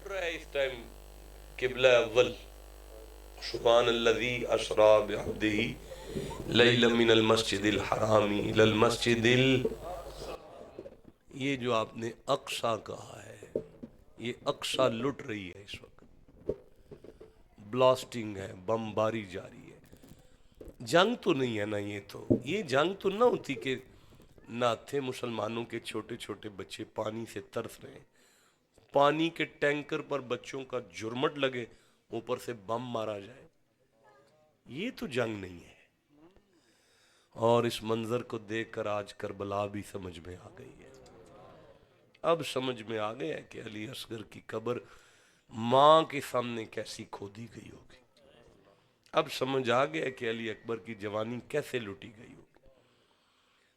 اٹھ رہا ہے اس ٹائم قبلہ اول، سبحان الذی اسری بعبدہ لیلا من المسجد الحرام الی المسجد یہ جو آپ نے اقصی کہا ہے، یہ اقصی لٹ رہی ہے اس وقت، بلاسٹنگ ہے، بمباری جاری ہے۔ جنگ تو نہیں ہے نا، یہ جنگ تو نہ ہوتی کہ نہ تھے مسلمانوں کے چھوٹے چھوٹے بچے پانی سے ترس رہے ہیں، پانی کے ٹینکر پر بچوں کا جرمٹ لگے، اوپر سے بم مارا جائے، یہ تو جنگ نہیں ہے۔ اور اس منظر کو دیکھ کر آج کربلا بھی سمجھ میں آ گئی ہے۔ اب سمجھ میں آ گیا ہے کہ علی اصغر کی قبر ماں کے سامنے کیسی کھودی گئی ہوگی، اب سمجھ آ گیا کہ علی اکبر کی جوانی کیسے لوٹی گئی ہوگی۔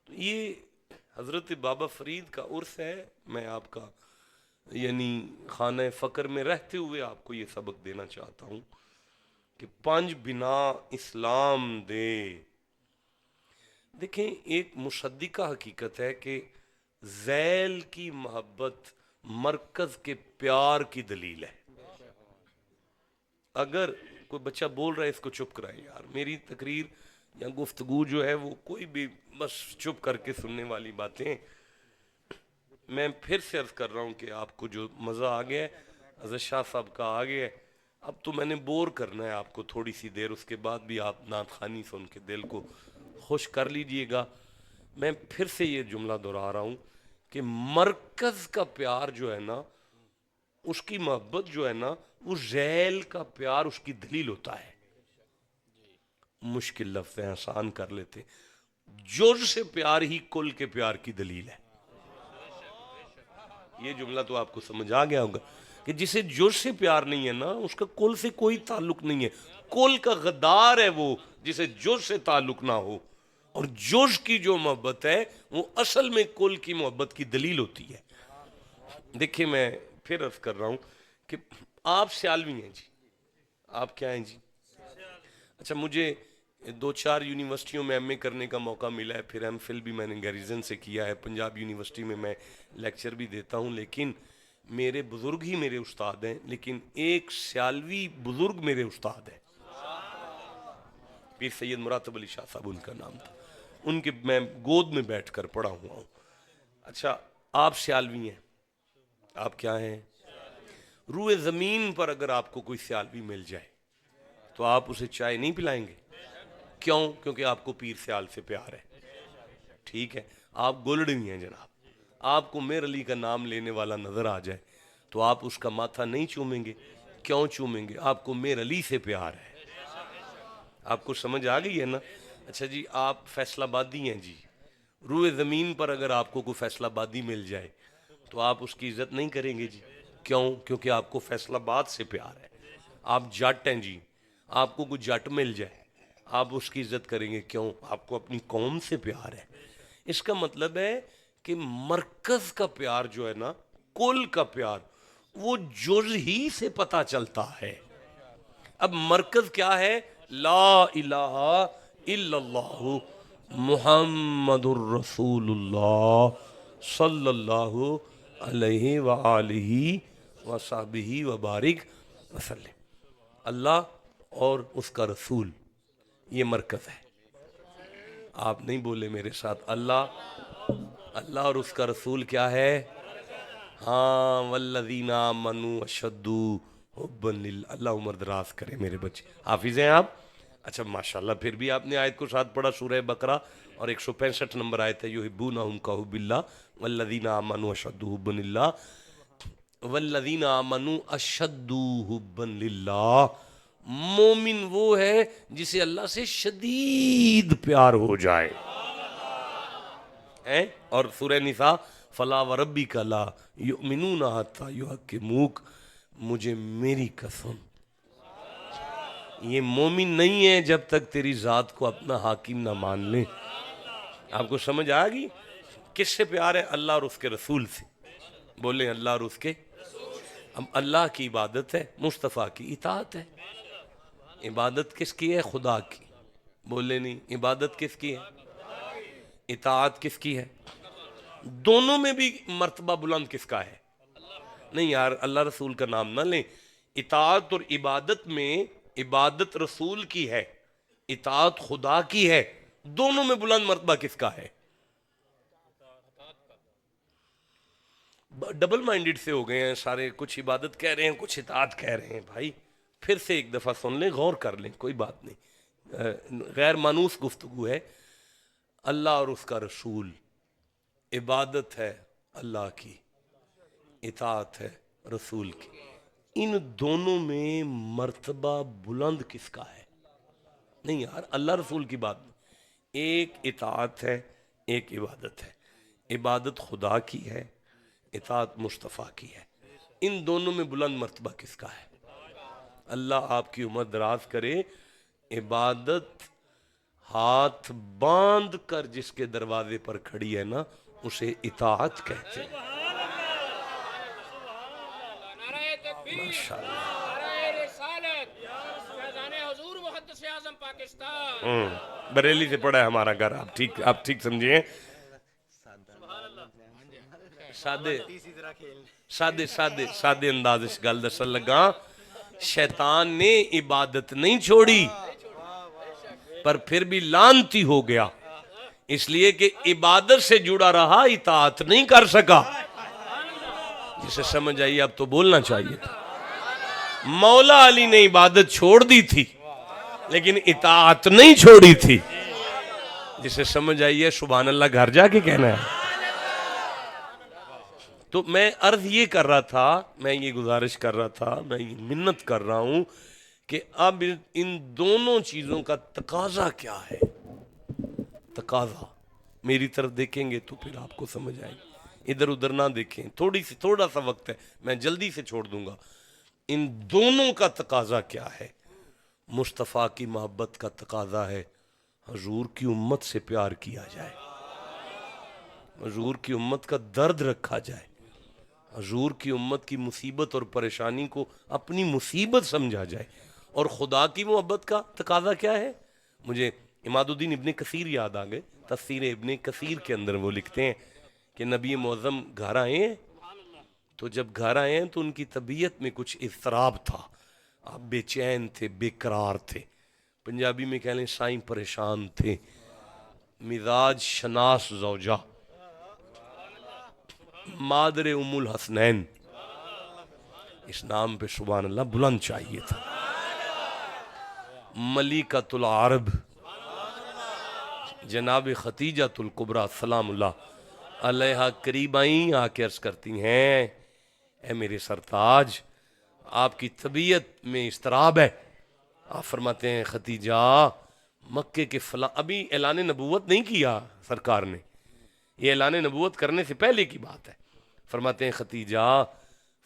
تو یہ حضرت بابا فرید کا عرس ہے۔ میں آپ کا یعنی خانہ فقر میں رہتے ہوئے آپ کو یہ سبق دینا چاہتا ہوں کہ پانچ بنا اسلام دے۔ دیکھیں، ایک مصدقہ حقیقت ہے کہ ذیل کی محبت مرکز کے پیار کی دلیل ہے۔ اگر کوئی بچہ بول رہا ہے اس کو چپ کرائیں یار، میری تقریر یا گفتگو جو ہے وہ کوئی بھی بس چپ کر کے سننے والی باتیں، میں پھر سے عرض کر رہا ہوں کہ آپ کو جو مزہ آ گیا ہے حضرت شاہ صاحب کا آ گیا ہے، اب تو میں نے بور کرنا ہے آپ کو تھوڑی سی دیر، اس کے بعد بھی آپ نعت خوانی سن کے دل کو خوش کر لیجئے گا۔ میں پھر سے یہ جملہ دہرا رہا ہوں کہ مرکز کا پیار جو ہے نا، اس کی محبت جو ہے نا، وہ ذیل کا پیار اس کی دلیل ہوتا ہے۔ مشکل لفظ ہیں، آسان کر لیتے، جز سے پیار ہی کل کے پیار کی دلیل ہے۔ یہ جملہ تو آپ کو سمجھ آ گیا ہوگا کہ جسے جز سے پیار نہیں ہے نا، اس کا کل سے کوئی تعلق نہیں ہے۔ کل کا غدار ہے وہ جسے جز سے تعلق نہ ہو، اور جز کی جو محبت ہے وہ اصل میں کل کی محبت کی دلیل ہوتی ہے۔ دیکھیں، میں پھر عرض کر رہا ہوں کہ آپ سیالوی ہیں جی، آپ کیا ہیں جی؟ اچھا، مجھے دو چار یونیورسٹیوں میں ایم اے کرنے کا موقع ملا ہے، پھر ایم فل بھی میں نے گیریزن سے کیا ہے، پنجاب یونیورسٹی میں لیکچر بھی دیتا ہوں، لیکن میرے بزرگ ہی میرے استاد ہیں، لیکن ایک سیالوی بزرگ میرے استاد ہیں، پیر سید مراتب علی شاہ صاحب ان کا نام تھا، ان کے میں گود میں بیٹھ کر پڑھا ہوا ہوں۔ اچھا، آپ سیالوی ہیں، آپ کیا ہیں؟ روئے زمین پر اگر آپ کو کوئی سیالوی مل جائے تو آپ اسے چائے نہیں پلائیں گے؟ کیوں؟ کیونکہ آپ کو پیر سیال سے پیار ہے۔ ٹھیک ہے، آپ گولڑوی ہیں جناب، آپ کو میر علی کا نام لینے والا نظر آ جائے تو آپ اس کا ماتھا نہیں چومیں گے؟ کیوں چومیں گے؟ آپ کو میر علی سے پیار ہے۔ آپ کو سمجھ آ گئی ہے نا؟ اچھا جی، آپ فیصل آبادی ہیں جی، روئے زمین پر اگر آپ کو کوئی فیصل آبادی مل جائے تو آپ اس کی عزت نہیں کریں گے جی؟ کیوں؟ کیونکہ آپ کو فیصل آباد سے پیار ہے۔ آپ جٹ ہیں جی، آپ کو کوئی جٹ مل جائے آپ اس کی عزت کریں گے؟ کیوں؟ آپ کو اپنی قوم سے پیار ہے۔ اس کا مطلب ہے کہ مرکز کا پیار جو ہے نا، کل کا پیار، وہ جز ہی سے پتہ چلتا ہے۔ اب مرکز کیا ہے؟ لا الہ الا اللہ محمد الرسول اللہ صلی اللہ علیہ وآلہ وصحبہ وبارک وسلم۔ اللہ اور اس کا رسول، یہ مرکز ہے۔ آپ نہیں بولے میرے ساتھ، اللہ اور اس کا رسول کیا ہے؟ ہاں، والذین آمنوا اشد حبا للہ۔ اللہ عمر دراز کرے میرے بچے، حافظ ہیں آپ؟ اچھا ماشاءاللہ، پھر بھی آپ نے آیت کو ساتھ پڑھا، سورہ بقرہ، اور 165 نمبر آیت ہے، یحبونہم کحب اللہ والذین آمنوا اشد حبا للہ، والذین آمنوا اشد حبا للہ۔ مومن وہ ہے جسے اللہ سے شدید پیار ہو جائے۔ اور سورہ نساء، فلا وربک لا یؤمنون حتی یحکموک، مجھے میری قسم یہ مومن نہیں ہے جب تک تیری ذات کو اپنا حاکم نہ مان لے۔ آپ کو سمجھ آ گئی؟ کس سے پیار ہے؟ اللہ اور اس کے رسول سے۔ بولیں اللہ اور اس کے۔ اب اللہ کی عبادت ہے، مصطفیٰ کی اطاعت ہے۔ عبادت کس کی ہے؟ خدا کی۔ بولے نہیں، عبادت کس کی ہے؟ اطاعت کس کی ہے؟ دونوں میں بھی مرتبہ بلند کس کا ہے؟ نہیں یار اللہ رسول کا نام نہ لیں. اطاعت اور عبادت میں عبادت رسول کی ہے، اطاعت خدا کی ہے. دونوں میں بلند مرتبہ کس کا ہے؟ ڈبل مائنڈڈ سے ہو گئے ہیں سارے، کچھ عبادت کہہ رہے ہیں کچھ اطاعت کہہ رہے ہیں. بھائی پھر سے ایک دفعہ سن لیں، غور کر لیں، کوئی بات نہیں، غیر مانوس گفتگو ہے. اللہ اور اس کا رسول، عبادت ہے اللہ کی، اطاعت ہے رسول کی. ان دونوں میں مرتبہ بلند کس کا ہے؟ نہیں یار اللہ رسول کی بات نہیں. ایک اطاعت ہے ایک عبادت ہے. عبادت خدا کی ہے، اطاعت مصطفیٰ کی ہے. ان دونوں میں بلند مرتبہ کس کا ہے؟ اللہ آپ کی عمر دراز کرے. عبادت ہاتھ باندھ کر جس کے دروازے پر کھڑی ہے نا، اسے اطاعت کہتے ہیں. ماشاءاللہ. بریلی سے پڑا ہے ہمارا گھر، آپ ٹھیک سمجھیں. سادے انداز اس گل دسن لگا. شیطان نے عبادت نہیں چھوڑی پر پھر بھی لعنتی ہو گیا، اس لیے کہ عبادت سے جڑا رہا، اطاعت نہیں کر سکا. جسے سمجھ آئی اب تو بولنا چاہیے تھا. مولا علی نے عبادت چھوڑ دی تھی لیکن اطاعت نہیں چھوڑی تھی. جسے سمجھ آئی ہے سبحان اللہ گھر جا کے کہنا ہے. تو میں عرض یہ کر رہا تھا، میں یہ گزارش کر رہا تھا، میں یہ منت کر رہا ہوں کہ اب ان دونوں چیزوں کا تقاضا کیا ہے. تقاضا میری طرف دیکھیں گے تو پھر آپ کو سمجھ آئے گی، ادھر ادھر نہ دیکھیں. تھوڑا سا وقت ہے، میں جلدی سے چھوڑ دوں گا. ان دونوں کا تقاضا کیا ہے؟ مصطفیٰ کی محبت کا تقاضا ہے حضور کی امت سے پیار کیا جائے، حضور کی امت کا درد رکھا جائے، حضور کی امت کی مصیبت اور پریشانی کو اپنی مصیبت سمجھا جائے. اور خدا کی محبت کا تقاضا کیا ہے؟ مجھے عماد الدین ابن کثیر یاد آ گئے. تفسیر ابن کثیر کے اندر وہ لکھتے ہیں کہ نبی معظم گھر آئے ہیں، تو جب گھر آئے ہیں تو ان کی طبیعت میں کچھ اضطراب تھا. آپ بے چین تھے، بے قرار تھے، پنجابی میں کہہ لیں سائیں پریشان تھے. مزاج شناس زوجہ، مادر ام الحسنین، اس نام پہ سبحان اللہ بلند چاہیے تھا. ملکۃ العرب جناب خدیجۃ الکبریٰ سلام اللہ علیہا قریب آئیں، آ کے عرض کرتی ہیں اے میرے سرتاج آپ کی طبیعت میں اضطراب ہے. آپ فرماتے ہیں خدیجہ مکے کے فلاں، ابھی اعلان نبوت نہیں کیا سرکار نے، یہ اعلان نبوت کرنے سے پہلے کی بات ہے. فرماتے ہیں خدیجہ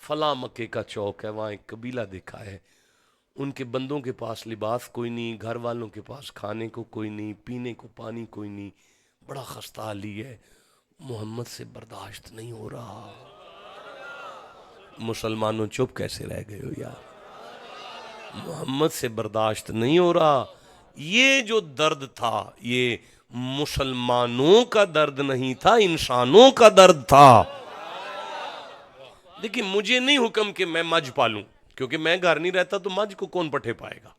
فلاں مکے کا چوک ہے، وہاں ایک قبیلہ دیکھا ہے، ان کے بندوں کے پاس لباس کوئی نہیں، گھر والوں کے پاس کھانے کو کوئی نہیں، پینے کو پانی کوئی نہیں، بڑا خستہ حالی ہے، محمد سے برداشت نہیں ہو رہا. مسلمانوں چپ کیسے رہ گئے ہو یار؟ محمد سے برداشت نہیں ہو رہا. یہ جو درد تھا یہ مسلمانوں کا درد نہیں تھا، انسانوں کا درد تھا. دیکھیں مجھے نہیں حکم کہ میں مجھ پالوں، کیونکہ میں گھر نہیں رہتا تو مجھ کو کون پٹھے پائے گا.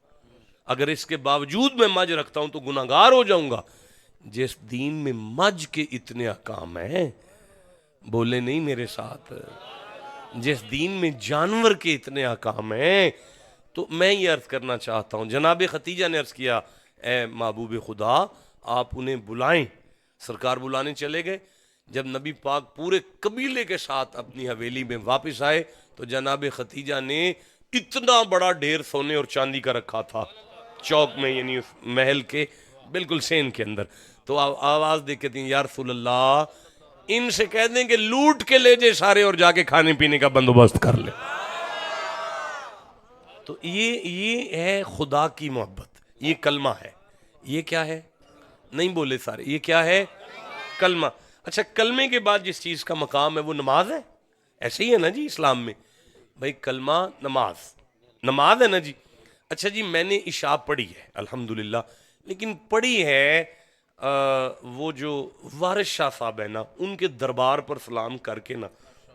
اگر اس کے باوجود میں مجھ رکھتا ہوں تو گناہگار ہو جاؤں گا. جس دین میں مجھ کے اتنے احکام ہیں، بولے نہیں میرے ساتھ، جس دین میں جانور کے اتنے احکام ہیں، تو میں یہ عرض کرنا چاہتا ہوں. جناب خدیجہ نے عرض کیا اے محبوب خدا آپ انہیں بلائیں. سرکار بلانے چلے گئے. جب نبی پاک پورے قبیلے کے ساتھ اپنی حویلی میں واپس آئے تو جناب خدیجہ نے اتنا بڑا ڈھیر سونے اور چاندی کا رکھا تھا چوک میں، یعنی اس محل کے بالکل سین کے اندر. تو آواز دے کے دیں یا رسول اللہ ان سے کہہ دیں کہ لوٹ کے لے جائے سارے اور جا کے کھانے پینے کا بندوبست کر لے. تو یہ ہے خدا کی محبت، یہ کلمہ ہے. یہ کیا ہے؟ نہیں بولے سارے. یہ کیا ہے؟ کلمہ. اچھا کلمے کے بعد جس چیز کا مقام ہے وہ نماز ہے. ایسے ہی ہے نا جی اسلام میں، بھائی کلمہ نماز ہے نا جی. اچھا جی میں نے عشاء پڑھی ہے الحمدللہ، لیکن پڑھی ہے وہ جو وارث شاہ صاحب ہے نا ان کے دربار پر سلام کر کے نا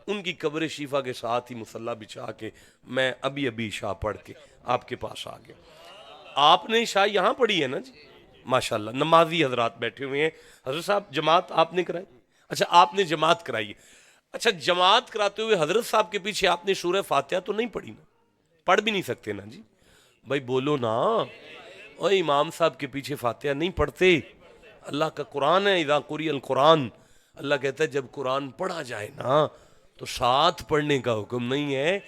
ان کی قبر شیفہ کے ساتھ ہی مصلی بچھا کے میں ابھی عشاء پڑھ کے آپ کے پاس آ گیا. آپ نے عشاء یہاں پڑھی ہے نا جی؟ ماشاءاللہ نمازی حضرات بیٹھے ہوئے ہیں. حضرت صاحب جماعت آپ نے کرائی؟ اچھا آپ نے جماعت کرائی ہے. اچھا جماعت کراتے ہوئے حضرت صاحب کے پیچھے آپ نے سورہ فاتحہ تو نہیں پڑھی نا؟ پڑھ بھی نہیں سکتے نا جی؟ بھائی بولو نا. اور امام صاحب کے پیچھے فاتحہ نہیں پڑھتے. اللہ کا قرآن ہے اذا قرئ القرآن، اللہ کہتا ہے جب قرآن پڑھا جائے نا تو ساتھ پڑھنے کا حکم نہیں ہے،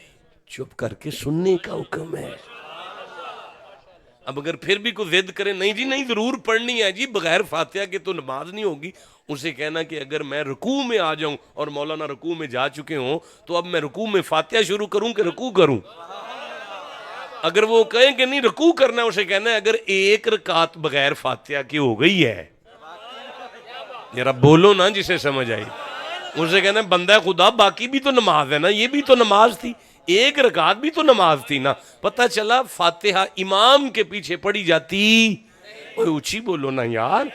چپ کر کے سننے کا حکم ہے. اب اگر پھر بھی کوئی ضد کرے نہیں جی نہیں ضرور پڑھنی ہے جی، بغیر فاتحہ کے تو نماز نہیں ہوگی، اسے کہنا کہ اگر میں رکوع میں آ جاؤں اور مولانا رکوع میں جا چکے ہوں تو اب میں رکوع میں فاتحہ شروع کروں کہ رکوع کروں؟ اگر وہ کہیں کہ نہیں رکوع کرنا ہے، اسے کہنا ہے اگر ایک رکعت بغیر فاتحہ کی ہو گئی ہے، ذرا بولو نا جسے سمجھ آئی، اسے کہنا ہے بندہ خدا باقی بھی تو نماز ہے نا، یہ بھی تو نماز تھی، ایک رکعت بھی تو نماز تھی نا. پتہ چلا فاتحہ امام کے پیچھے پڑھی جاتی. اوہ اونچی بولو نا یار،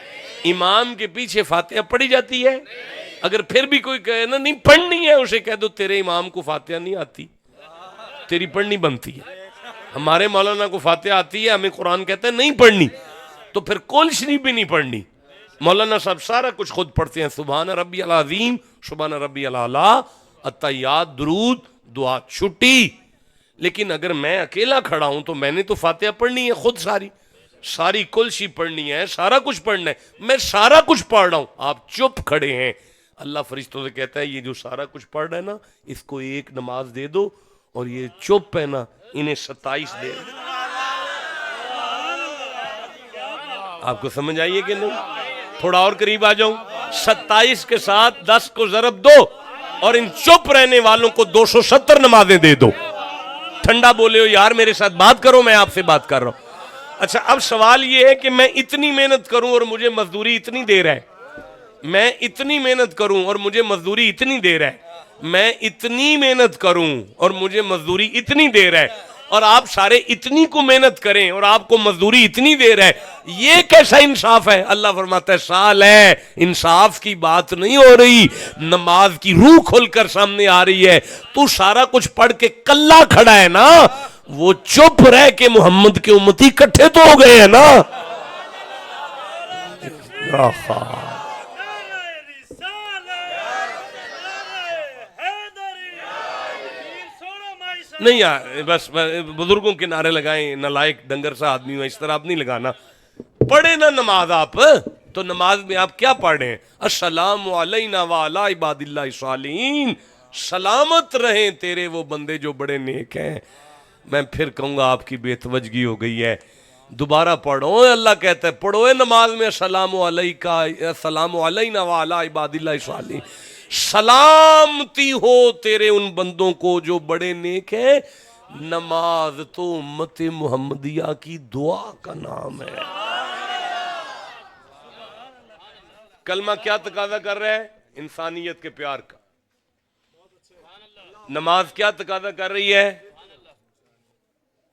امام کے پیچھے فاتحہ پڑھی جاتی ہے. اگر پھر بھی کوئی کہے نا نہیں پڑھنی ہے، اسے کہہ دو تیرے امام کو فاتحہ نہیں آتی، تیری پڑھنی بنتی ہے. ہمارے مولانا کو فاتحہ آتی ہے، ہمیں قرآن کہتا ہے نہیں پڑھنی، تو پھر کل شریف بھی نہیں پڑھنی. مولانا صاحب سارا کچھ خود پڑھتے ہیں، سبحان ربی العظیم، سبحان ربی الاعلیٰ، التحیات، درود، دعا، چھٹی. لیکن اگر میں اکیلا کھڑا ہوں تو میں نے تو فاتحہ پڑھنی ہے خود، ساری کلشی پڑھنی ہے، سارا کچھ پڑھنا ہے. میں سارا کچھ پڑھ رہا ہوں، آپ چپ کھڑے ہیں. اللہ فرشتوں سے کہتا ہے یہ جو سارا کچھ پڑھ رہا ہے نا اس کو ایک نماز دے دو، اور یہ چپ ہے نا انہیں 27 دے دو. آپ کو سمجھ آئیے کہ نہیں؟ تھوڑا اور قریب آ جاؤں. 27 کے ساتھ 10 کو ضرب دو اور ان چپ رہنے والوں کو 270 نمازیں دے دو. ٹھنڈا بولے ہو یار، میرے ساتھ بات کرو، میں آپ سے بات کر رہا ہوں. اچھا اب سوال یہ ہے کہ میں اتنی محنت کروں اور مجھے مزدوری اتنی دیر ہے، میں اتنی محنت کروں اور مجھے مزدوری اتنی دیر ہے، میں اتنی محنت کروں اور مجھے مزدوری اتنی دیر ہے، اور آپ سارے اتنی کو محنت کریں اور آپ کو مزدوری اتنی دیر ہے، یہ کیسا انصاف ہے؟ اللہ فرماتا ہے سال ہے، انصاف کی بات نہیں ہو رہی، نماز کی روح کھل کر سامنے آ رہی ہے. تو سارا کچھ پڑھ کے کلا کھڑا ہے نا، وہ چپ رہ کے محمد کے امتی کٹھے تو ہو گئے ہیں نا. نہیں یار بس بزرگوں کے نعرے لگائیں، نالائق ڈنگر سا آدمی ہو، اس طرح آپ نہیں لگانا. پڑھے نا نماز آپ، تو نماز میں آپ کیا پڑھ رہے ہیں؟ السلام علینا وعلی عباد اللہ الصالحین، سلامت رہیں تیرے وہ بندے جو بڑے نیک ہیں. میں پھر کہوں گا آپ کی بے توجگی ہو گئی ہے، دوبارہ پڑھو. اللہ کہتا ہے پڑھو نماز میں السلام علیکہ، السلام علینا وعلی عباد اللہ الصالحین، سلامتی ہو تیرے ان بندوں کو جو بڑے نیک ہیں. نماز تو امت محمدیہ کی دعا کا نام ہے. کلمہ کیا تقاضا کر رہا ہے؟ انسانیت کے پیار کا. نماز کیا تقاضا کر رہی ہے؟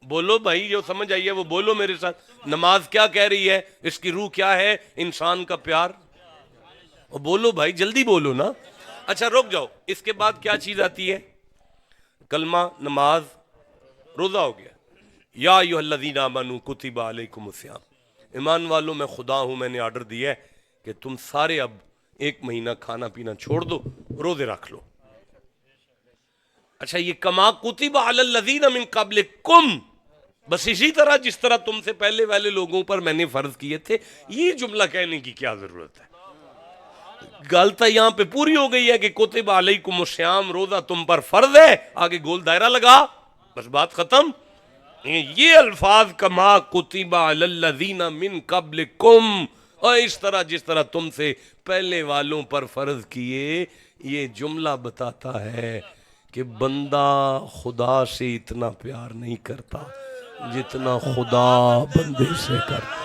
بولو بھائی، جو سمجھ آئیے وہ بولو میرے ساتھ. نماز کیا کہہ رہی ہے؟ اس کی روح کیا ہے؟ انسان کا پیار. بولو بھائی جلدی بولو نا. اچھا رک جاؤ، اس کے بعد کیا چیز آتی ہے؟ کلمہ، نماز، روزہ ہو گیا. یا ایھا الذین آمنوا کتب علیکم الصیام، ایمان والوں میں خدا ہوں، میں نے آرڈر دیا ہے کہ تم سارے اب 1 مہینہ کھانا پینا چھوڑ دو، روزے رکھ لو. اچھا یہ کما کتب علی الذین من قبلکم، بس اسی طرح جس طرح تم سے پہلے والے لوگوں پر میں نے فرض کیے تھے. یہ جملہ کہنے کی کیا ضرورت ہے؟ غلطہ یہاں پہ پوری ہو گئی ہے کہ کتب علیکم الصیام، روزہ تم پر فرض ہے، آگے گول دائرہ لگا، بس بات ختم. یہ الفاظ کما کتب علی الذین من قبلکم، اور اس طرح جس طرح تم سے پہلے والوں پر فرض کیے، یہ جملہ بتاتا ہے کہ بندہ خدا سے اتنا پیار نہیں کرتا جتنا خدا بندے سے کرتا.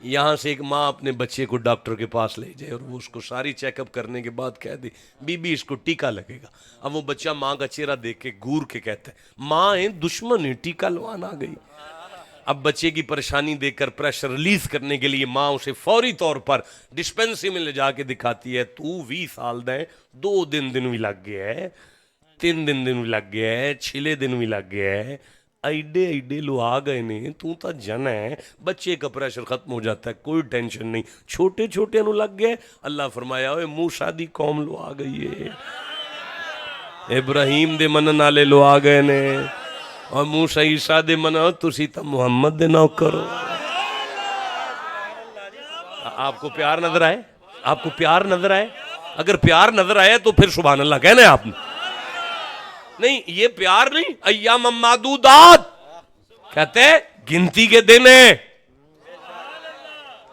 یہاں سے ایک ماں اپنے بچے کو ڈاکٹر کے پاس لے جائے اور وہ اس کو ساری چیک اپ کرنے کے بعد کہہ دے بی بی اس کو ٹیکا لگے گا. اب وہ بچہ ماں کا چہرہ دیکھ کے گور کے کہتا ہے ماں ہے دشمن ہے، ٹیکا لوانا آ گئی. اب بچے کی پریشانی دیکھ کر پریشر ریلیز کرنے کے لیے ماں اسے فوری طور پر ڈسپینسری میں لے جا کے دکھاتی ہے، تو 20 سال دا ہے، 2 دن بھی لگ گیا ہے، 3 دن بھی لگ گیا ہے، 6 دن بھی لگ گیا ہے، ایڈے لو آ گئے نے، تو تا جن ہے، بچے کا پریشر ختم ہو جاتا ہے، کوئی ٹینشن نہیں، چھوٹے نو لگ گئے۔ اللہ فرمایا اوے موسیٰ دی قوم لو آ گئی ہے، ابراہیم دے منن والے لو آ گئے نے، اور موسیٰ عیسیٰ دے منن تسی تا محمد دے نوکر ہو۔ آپ کو پیار نظر آئے؟ آپ کو پیار نظر آئے؟ اگر پیار نظر آئے تو پھر سبحان اللہ کہنا ہے آپ نے، نہیں یہ پیار نہیں، ایام معدودات کہتے ہیں گنتی کے دن ہیں۔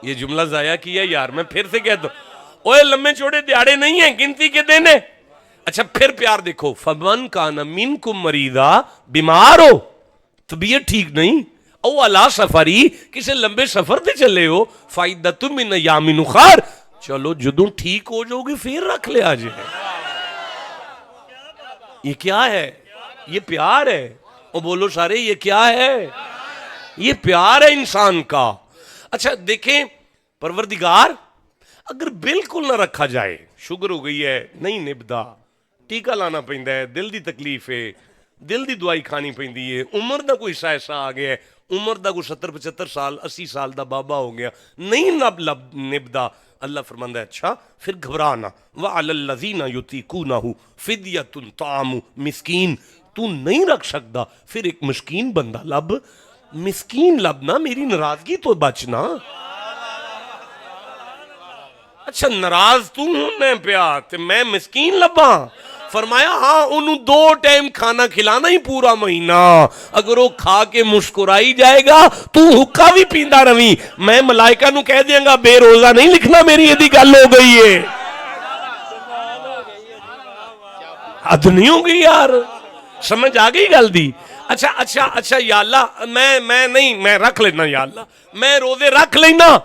یہ جملہ ضائع کیا یار، میں پھر سے کہتا ہوں، اوے لمبے چوڑے دیہاڑے نہیں ہیں، گنتی کے دن ہیں۔ اچھا پھر پیار دیکھو، فمن کان منکم مریضا، بیمار ہو، طبیعت ٹھیک نہیں، او علی سفری، کسی لمبے سفر تے چلے ہو، فائدۃ من ایام اخر، چلو جدوں ٹھیک ہو جاؤ گے پھر رکھ لے آ جائے۔ یہ کیا ہے؟ یہ پیار ہے۔ اور بولو سارے یہ کیا ہے؟ یہ پیار ہے انسان کا۔ اچھا دیکھیں پروردگار اگر بالکل نہ رکھا جائے، شوگر ہو گئی ہے نہیں نبدا، ٹیکہ لانا پہندا ہے، دل دی تکلیف ہے، دل دی دوائی کھانی پہندی ہے، عمر دا کوئی ایسا آ گیا ہے، عمر دا کوئی 70-75 سال 80 سال دا بابا ہو گیا، نہیں نبدا، اللہ فرماندا ہے اچھا پھر گھبرانا، وَعَلَى الَّذِينَ يُطِيقُونَهُ فِدْيَةٌ طَعَامُ مسکین، تو نہیں رکھ سکتا پھر ایک مسکین بندہ لب، مسکین لبنا، میری ناراضگی تو بچنا۔ اچھا ناراض تو ہوں میں پیا تے میں مسکین لباں؟ فرمایا ہاں انہوں 2 ٹائم کھانا کھلانا ہی پورا مہینہ، اگر وہ کھا کے مسکرائی جائے گا تو حقہ بھی پیندا روی، میں ملائکہ نو کہہ دیاں گا بے روزہ نہیں لکھنا، میری یہ دی گل ہو گئی ہے۔ حد نہیں ہو گئی یار، سمجھ آ گئی گل دی؟ اچھا یا اللہ میں رکھ لینا، یا اللہ میں روزے رکھ لینا،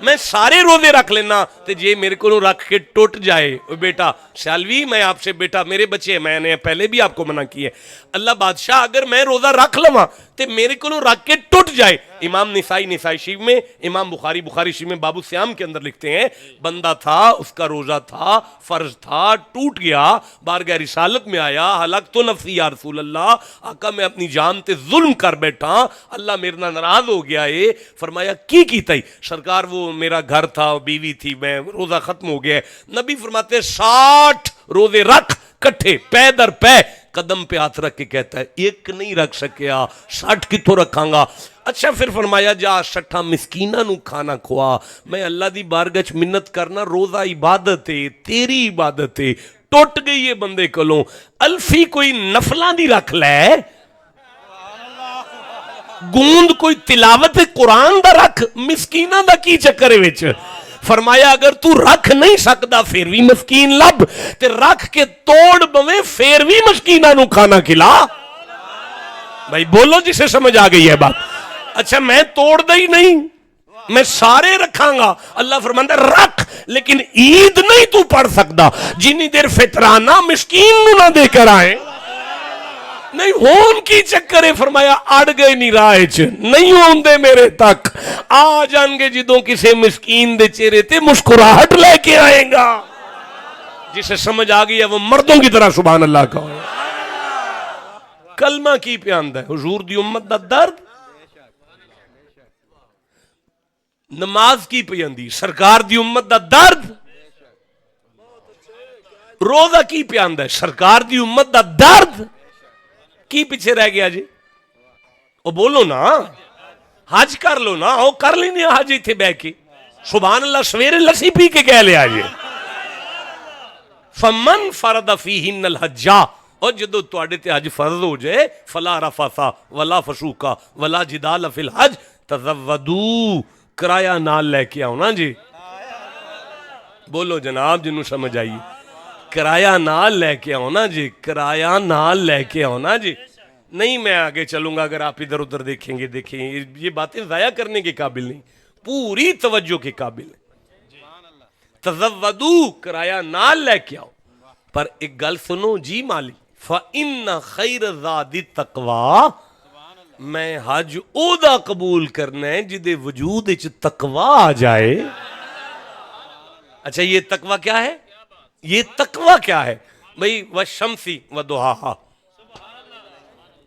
میں سارے روزے رکھ لینا، تے جے میرے کو رکھ کے ٹوٹ جائے، بیٹا سیالوی میں آپ سے، بیٹا میرے بچے میں نے پہلے بھی آپ کو منع کی ہے، اللہ بادشاہ اگر میں روزہ رکھ لواں تے میرے کو رکھ کے ٹوٹ جائے، امام نسائی شریف میں، امام بخاری شریف میں باب الصیام کے اندر لکھتے ہیں بندہ تھا، اس کا روزہ تھا، فرض تھا، ٹوٹ گیا، بارگاہ رسالت میں آیا، ہلاک تو نفسی یا رسول اللہ، آقا میں اپنی جان تے ظلم کر بیٹھا، اللہ میرے نہ ناراض ہو گیا ہے، فرمایا کی تھی سرکار؟ وہ میرا گھر تھا، بیوی تھی، میں روزہ ختم ہو گیا ہے۔ نبی فرماتے 60 روزے رکھ کٹھے، پے در پے، قدم پہ ہاتھ رکھ کے کہتا ہے ایک نہیں رکھ سکیا، 60 کتوں رکھاں گا؟ اچھا پھر فرمایا جا 60 مسکینہ نو کھانا کھوا، میں اللہ دی بارگاہ منت کرنا، روزہ عبادت ہے، تیری عبادت ہے، ٹوٹ گئی ہے بندے کولوں، الفی کوئی نفلاں دی رکھ لے، گوند کوئی تلاوت قرآن دا رکھ، مسکینہ دا کی چکرے وچ؟ فرمایا اگر تو رکھ نہیں سکدا پھر بھی مسکین لب، تے رکھ کے توڑ بویں پھر بھی مسکینہ نو کھانا کھلا۔ بھائی بولو جسے سمجھ آ گئی ہے بات۔ اچھا میں توڑ دے ہی نہیں، میں سارے رکھاں گا، اللہ فرماندا رکھ، لیکن عید نہیں تو پڑھ سکدا جنی دیر فطرانہ مسکین نو نہ دے کر آئیں، نہیں ہون کی چکرے۔ فرمایا اڑ گئے نہیں راہ چ، نہیں ہون دے میرے تک، آ جان گے جدوں کسے مسکین دے چہرے تے مسکراہٹ لے کے آئیں گا۔ جسے سمجھ آ گئی ہے وہ مردوں کی طرح سبحان اللہ کہو۔ کلمہ کی پیاندا ہے حضور دی امت دا درد، نماز کی پیاندی سرکار دی امت دا درد، روزہ کی پیاندا ہے سرکار دی امت دا درد، کی پیچھے رہ گیا جی؟ او بولو نا، حج کر لو نا، او کر لینے حج تھے بے کے، سبحان اللہ سویرے لسی پی کے کہہ لیا جی۔ فمن فرد فیہن الحجا، اور جدو تواڈے تے حج فرض ہو جائے، فلا رفثا ولا فسوقا ولا جدال فی الحج، تزودو، کرایہ نال لے کے آؤ نا جی، بولو جناب جنوں سمجھ آئی، کرایہ نال لے کے آؤ نا جی، کرایہ نال لے کے آؤ نا جی، نہیں میں آگے چلوں گا، اگر آپ ادھر ادھر دیکھیں گے یہ باتیں ضائع کرنے کے قابل نہیں، پوری توجہ کے قابل ہے۔ تزودو، کرایہ نال لے کے آؤ، پر ایک گل سنو جی مالی، فَإِنَّ خَيْرَ زَادِ التَّقْوَىٰ، میں حج اودا قبول کرنا ہے جدے وجود وچ تقوی آ جائے. اچھا یہ تقوی کیا ہے؟ یہ تقوی کیا ہے بھئی؟ والشمسی وضحاہا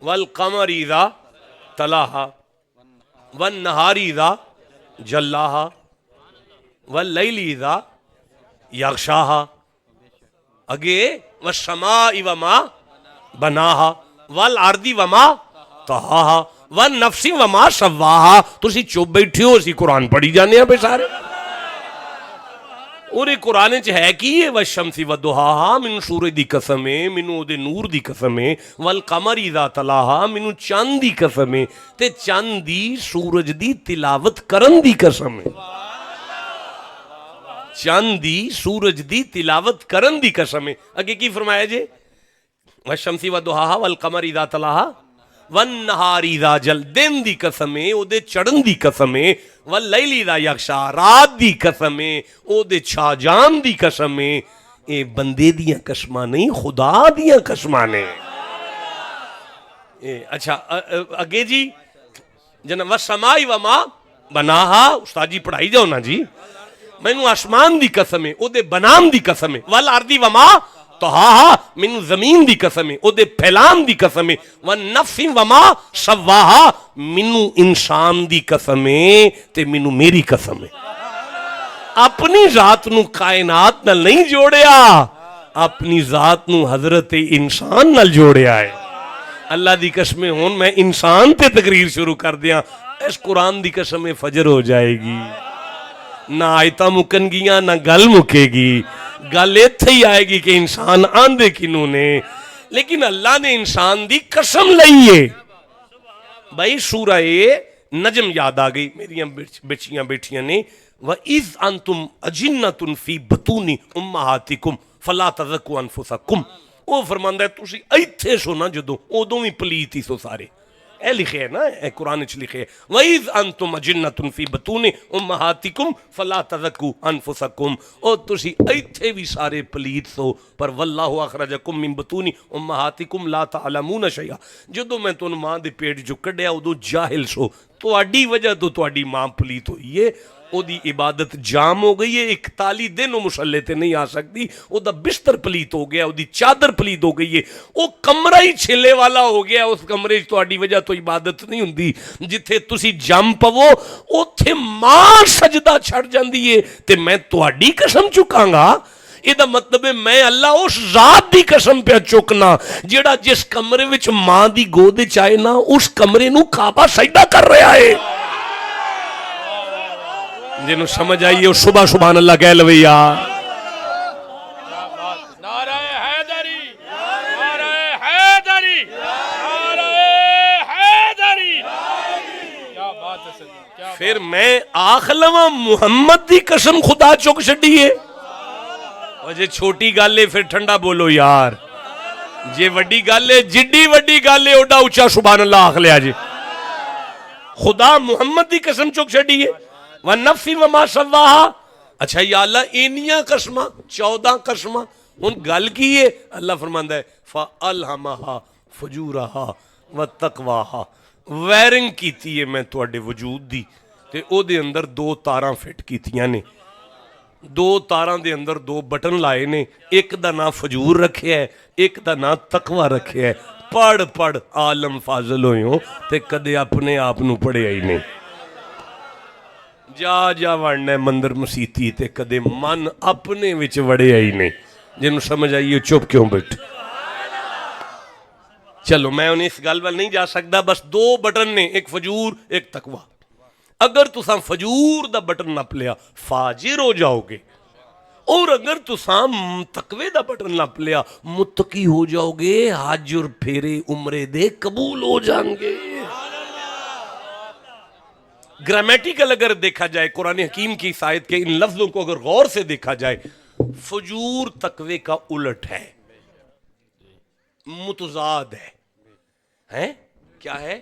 والقمر اذا تلاہا والنہار اذا جلاہا واللیل اذا یغشاہا. اگے والسماء وما بناہا والارض وما طہاہا والنفس وما سواہا. تسی چپ بیٹھے ہو، اسی قرآن پڑھی جانے ہیں بے سارے. اور یہ قرآن چ ہے کی ہے؟ والشمس وضحاہا، مینوں سورج دی قسم ہے، مینوں او دے نور دی قسم ہے. والقمر اذا تلاہا، مینوں چاند دی قسم ہے، تے چاند دی سورج دی تلاوت کرن دی قسم ہے. چاند دی سورج دی تلاوت کرن دی قسم ہے. اگے کی فرمایا جے؟ والشمس وضحاہا والقمر اذا تلاہا والنہار اذا جل، دن دی قسم ہے، او دے چڑھن دی قسم ہے. واللیل اذا یغشا، رات دی قسم ہے، او دے چھا جان دی قسم ہے. اے بندے دیاں قسماں نہیں، خدا دیاں قسماں نے. اچھا اگے جی جناب والسماء وما بناہا، استاد جی پڑھائی جاؤ نا جی. مینوں آسمان دی قسم ہے، او دے بنام دی قسم ہے. والارض وما طہاہا، مینوں زمین دی قسم ہے، او دے پھیلان دی قسم ہے. والنفس وما سواہا، مینوں انسان دی قسم ہے تے مینوں میری قسم ہے. اپنی ذات نو کائنات نال نہیں جوڑیا، اپنی ذات نو حضرت انسان نال جوڑیا ہے. اللہ دی قسمیں ہون میں انسان تے تقریر شروع کر دیاں، اس قرآن دی قسم فجر ہو جائے گی. نہ آیتاں مکن گیاں نہ گل مکے گی. گل ایتھے ہی آئے گی کہ انسان آندے کنوں نے. لیکن اللہ نے انسان دی قسم لئیے. بھائی سورہ نجم یاد آ گئی میری بچیاں بیٹھیاں نے. وَإِذْ أَنْتُمْ أَجِنَّةٌ فِي بُطُونِ أُمَّهَاتِكُمْ فَلَا تَزَكُّوا أَنفُسَكُمْ. وہ فرماندا ہے تسی ایتھے سو نا جدوں ادوں بھی پلیت ہی سو سارے. اے لکھے ہے نا، اے قرآن چ لکھے ہے وَإِذْ أَنْتُمْ أَجِنَّةٌ فِي بُطُونِ أُمَّهَاتِكُمْ فَلَا تَزَكُّوا أَنفُسَكُمْ. او تسی ایتھے بھی سارے پلیت سو، پر واللہ اخرجکم من بطون امہاتکم لا تعلمون شیئا. جدوں میں تانوں ماں دے پیٹ جو کڈیا ادوں جاہل سو. تہاڈی وجہ تو تہاڈی ماں پلیت ہوئی ہے، او دی عبادت جام ہو گئی ہے. 41 دن او مصلے تے نہیں آ سکتی. او دا بستر پلیت ہو گیا، او دی چادر پلیت ہو گئی ہے، او کمرہ ہی چھلے والا ہو گیا. اس کمرے چ تہاڈی وجہ تو عبادت نہیں ہوندی. جتھے تسی جم پو اوتھے ماں سجدہ چھڑ جاندی ہے تے میں تہاڈی قسم چکاں گا. یہ دا مطلب ہے میں اللہ اس ذات دی قسم پہ چکنا جیڑا جس کمرے وچ ماں دی گود وچ آئے نا اس کمرے نو کعبہ سجدہ کر رہا ہے. جنہوں سمجھ آئیے وہ صبح سبحان اللہ کہہ لوے یار. نعرہ حیدری، نعرہ حیدری، نعرہ حیدری. کیا بات ہے سیدنا. پھر میں آخ لواں محمد دی قسم خدا چک چھڈیے. جے چھوٹی گل ہے پھر ٹھنڈا بولو یار. جے وڈی گل ہے، جڈی وڈی گل ہے اوڈا اونچا سبحان اللہ آخ لیا جی. خدا محمد دی قسم چک چھڈیے. وَالنَّفْسِ وَمَا سَوَّاهَا. اچھا یا اللہ اینیاں قسماں 14 قسماں ان گل کی ہے. اللہ فرماندا ہے فَأَلْهَمَهَا فُجُورَهَا وَتَقْوَاهَا. ویرنگ کیتی ہے میں تواڈے وجود دی تے او دے اندر 2 تاراں فٹ کیتیاں نے. 2 تاراں دے اندر 2 بٹن لائے نے. ایک دا نام فجور رکھیا ہے، ایک دا نام تقوی رکھیا ہے. پڑھ پڑھ عالم فاضل ہوئے ہوں تے کدے اپنے آپ نو پڑھیا ہی نہیں. جا جا وڑنا مندر مسیتی تے کدے من اپنے وچ وڑیا ہی نہیں. جنہوں سمجھ آئیے چپ کیوں بیٹھ. چلو میں انہیں اس گل وال نہیں جا سکتا. بس 2 بٹن نے، ایک فجور ایک تقوی. اگر تساں فجور دا بٹن نپ لیا فاجر ہو جاؤ گے، اور اگر تساں تقوی دا بٹن نپ لیا متقی ہو جاؤ گے. حج اور پھیرے عمرے دے قبول ہو جان گے. گرامیٹیکل اگر دیکھا جائے قرآن حکیم کی اس آیت کے ان لفظوں کو اگر غور سے دیکھا جائے، فجور تقوی کا الٹ ہے، متضاد ہے. کیا ہے؟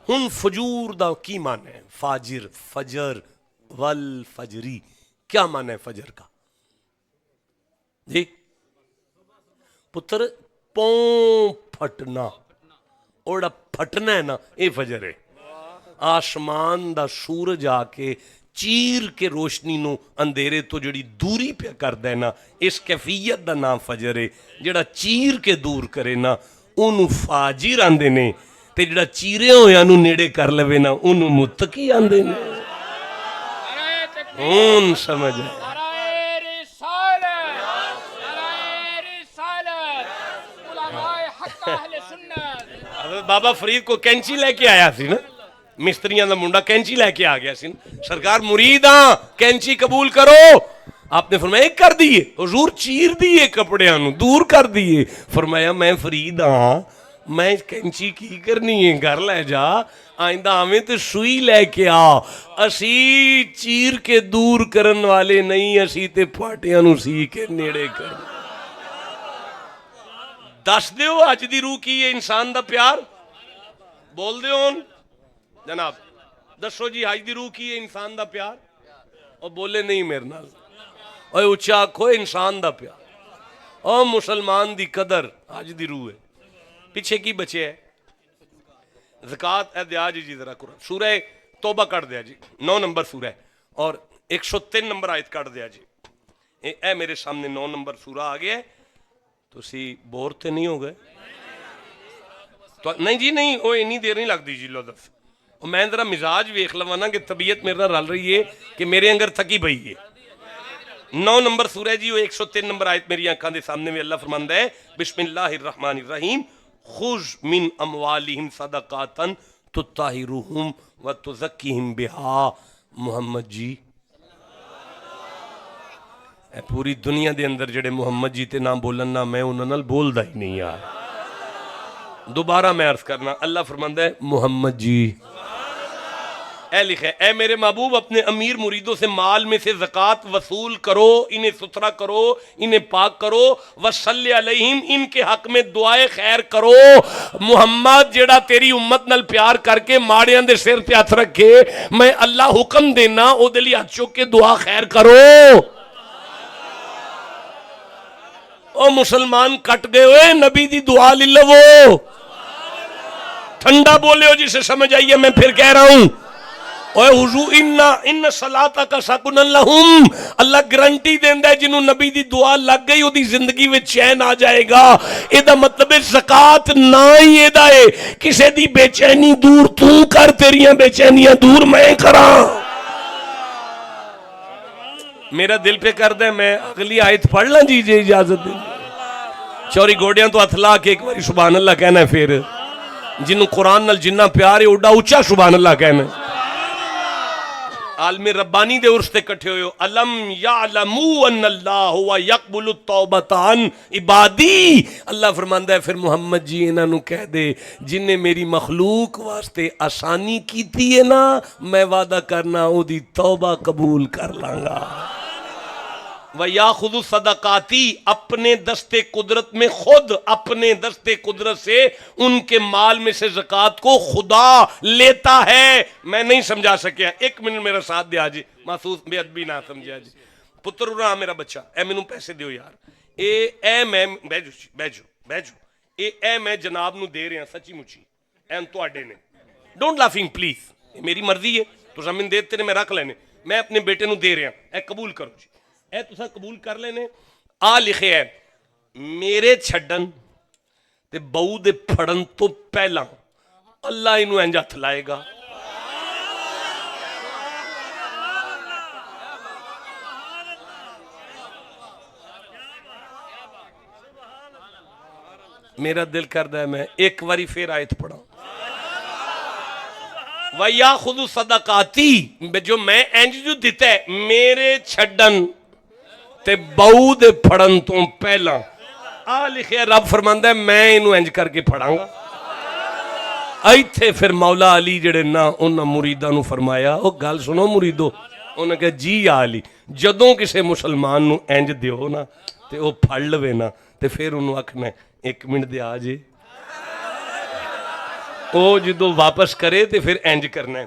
ہن فجور دا کی معنی ہے؟ فاجر، فجر والفجری. کیا معنی ہے فجر کا؟ جی پتر پوں پھٹنا. اور جڑا پھٹنا ہے نا یہ فجر ہے. آسمان دا سورج آ کے چیر کے روشنی نو اندھیرے تو جڑی دوری پہ کردا ہے نا اس کیفیت دا نام فجر ہے. جڑا چیر کے دور کرے نا اونوں فاجر آندے نے تے جڑا چیرے ہویاں نو نیڑے کر لوے نا اونوں متقی آندے نے. اون سمجھ حضرت بابا فرید کو کینچی لے کے آیا سی نا, مستریاں دا منڈا کینچی لے کے آ گیا سی نا, سرکار مرید ہاں کینچی قبول کرو. آپ نے فرمایا کر دیے, حضور چیر دیے کپڑیاں نو دور کر دیے. فرمایا میں فرید ہاں, میں کینچی کی کرنی ہے, گھر لے جا, آئندہ آویں تے سوئی لے کے آ. اسی چیر کے دور کرن والے نہیں, اسی تے پھاٹیاں نو سی کے نیڑے کر. دس دیو اج دی روح کی ہے انسان دا پیار, بول دیو ہن جناب, دسو جی اج دی روح کی ہے انسان دا پیار. اور بولے نہیں میرے نال, اوے اچھا آکھو انسان دا پیار. او مسلمان دی قدر اج دی روح ہے. پیچھے کی بچے ہے زکوٰۃ اے دیا جی ذرا قرآن سورہ توبہ کٹ دیا جی 9 نمبر سورہ اور 103 نمبر آیت کٹ دیا جی. اے میرے سامنے 9 نمبر سورہ آ گیا ہے, تسی بور تے نہیں ہو گئے تو نہیں جی نہیں, وہ اتنی دیر نہیں لگتی جی لطف. میں ذرا مزاج ویکھ لواں نا کہ طبیعت میرے رل رہی ہے کہ میرے انگر تھکی پئی ہے. 9 نمبر سورہ جی وہ 103 نمبر آیت میری آنکھاں دے سامنے میں اللہ فرماندا ہے بسم اللہ الرحمن الرحیم خذ من اموالہم صدقاتا تطہرہم وتزکیہم بہا. محمد جی اے پوری دنیا دے اندر جڑے محمد جی تے نام بولن نا میں انہاں نال بولدا ہی نہیں یار. دوبارہ میں عرض کرنا, اللہ فرماندا ہے محمد جی اے لکھے اے میرے محبوب اپنے امیر مریدوں سے مال میں سے زکوٰۃ وصول کرو, انہیں ستھرا کرو, انہیں پاک کرو, وصلی علیہم ان کے حق میں دعائے خیر کرو. محمد جیڑا تیری امت نال پیار کر کے ماڑیاں دے سر تے ہاتھ رکھے, میں اللہ حکم دینا او دے لئی ہاتھ چوک کے دعا خیر کرو. او مسلمان کٹ گئے ہوئے نبی دی دعا لے لو. ٹھنڈا بولے ہو جسے سمجھ آئیے, میں پھر کہہ رہا ہوں اوے حضور ان صلاتک سکن لہم, اللہ گارنٹی دیندا ہے جنوں نبی دی دعا لگ گئی او دی زندگی وچ چین آ جائے گا. اے دا مطلب ہے زکوٰۃ نہ ہی اے دا ہے کسے دی بے چینی دور تو کر, تیریاں بے چینیاں دور میں کراں. میرا دل پہ کردا ہے میں اگلی آیت پڑھ لیں جی جی اجازت دیں. چوری گوڑیاں تو ہتھ لا کے ایک باری سبحان اللہ کہنا ہے, پھر جنوں قرآن نال جنہ پیار ہے اوڈا اونچا سبحان اللہ کہنا ہے. عالم ربانی دے عرص تے کٹھے ہوئے, الم یعلموا ان اللہ ہوا یقبل التوبۃ عن عبادی. اللہ فرماندا ہے پھر محمد جی انہاں نو کہہ دے جن نے میری مخلوق واسطے آسانی کیتی ہے نا, میں وعدہ کرنا او دی توبہ قبول کر لاں گا. وَيَأْخُذُ صَدَقَاتِي اپنے دست قدرت میں خود اپنے دست قدرت سے ان کے مال میں سے زکوٰۃ کو خدا لیتا ہے. میں نہیں سمجھا سکیا, 1 منٹ میرا ساتھ دیا جی, محسوس بے ادبی نہ سمجھا جی. پتر رہا میرا بچہ, اے مینوں پیسے دیو یار, اے میں بیجو اے میں جناب نو دے رہا سچی مچی, اے تواڈے نے, ڈونٹ لافنگ پلیز, میری مرضی ہے تو زمین دیتے نے میں رکھ لینے, میں اپنے بیٹے نو دے رہا, اے قبول کرو جی, اے تسا قبول کر لینے. آ لکھے ہے میرے چھڈن تے بہو دے پھڑن تو پہلا اللہ انہوں انج ہتھ لائے گا. میرا دل کردا ہے میں ایک واری پھر آیت پڑھاں. وَيَأْخُذُ صَدَقَاتِي, جو میں انج جو دیتا ہے میرے چھڈن تے بہو دے پھڑن تو پہلا. آ لکھے رب فرماندا ہے میں انہوں انج کر کے پھڑاں گا. ایتھے پھر مولا علی جڑے نا انہاں مریداں نو فرمایا, او گل سنو مریدو, انہاں کہا جی یا علی, جدوں کسے مسلمان نو انج دیو نا تے او پھڑ لوے نا تے پھر انہوں آکھنا 1 منٹ دے آ جے, او جدوں واپس کرے تے پھر انج کرنا ہے.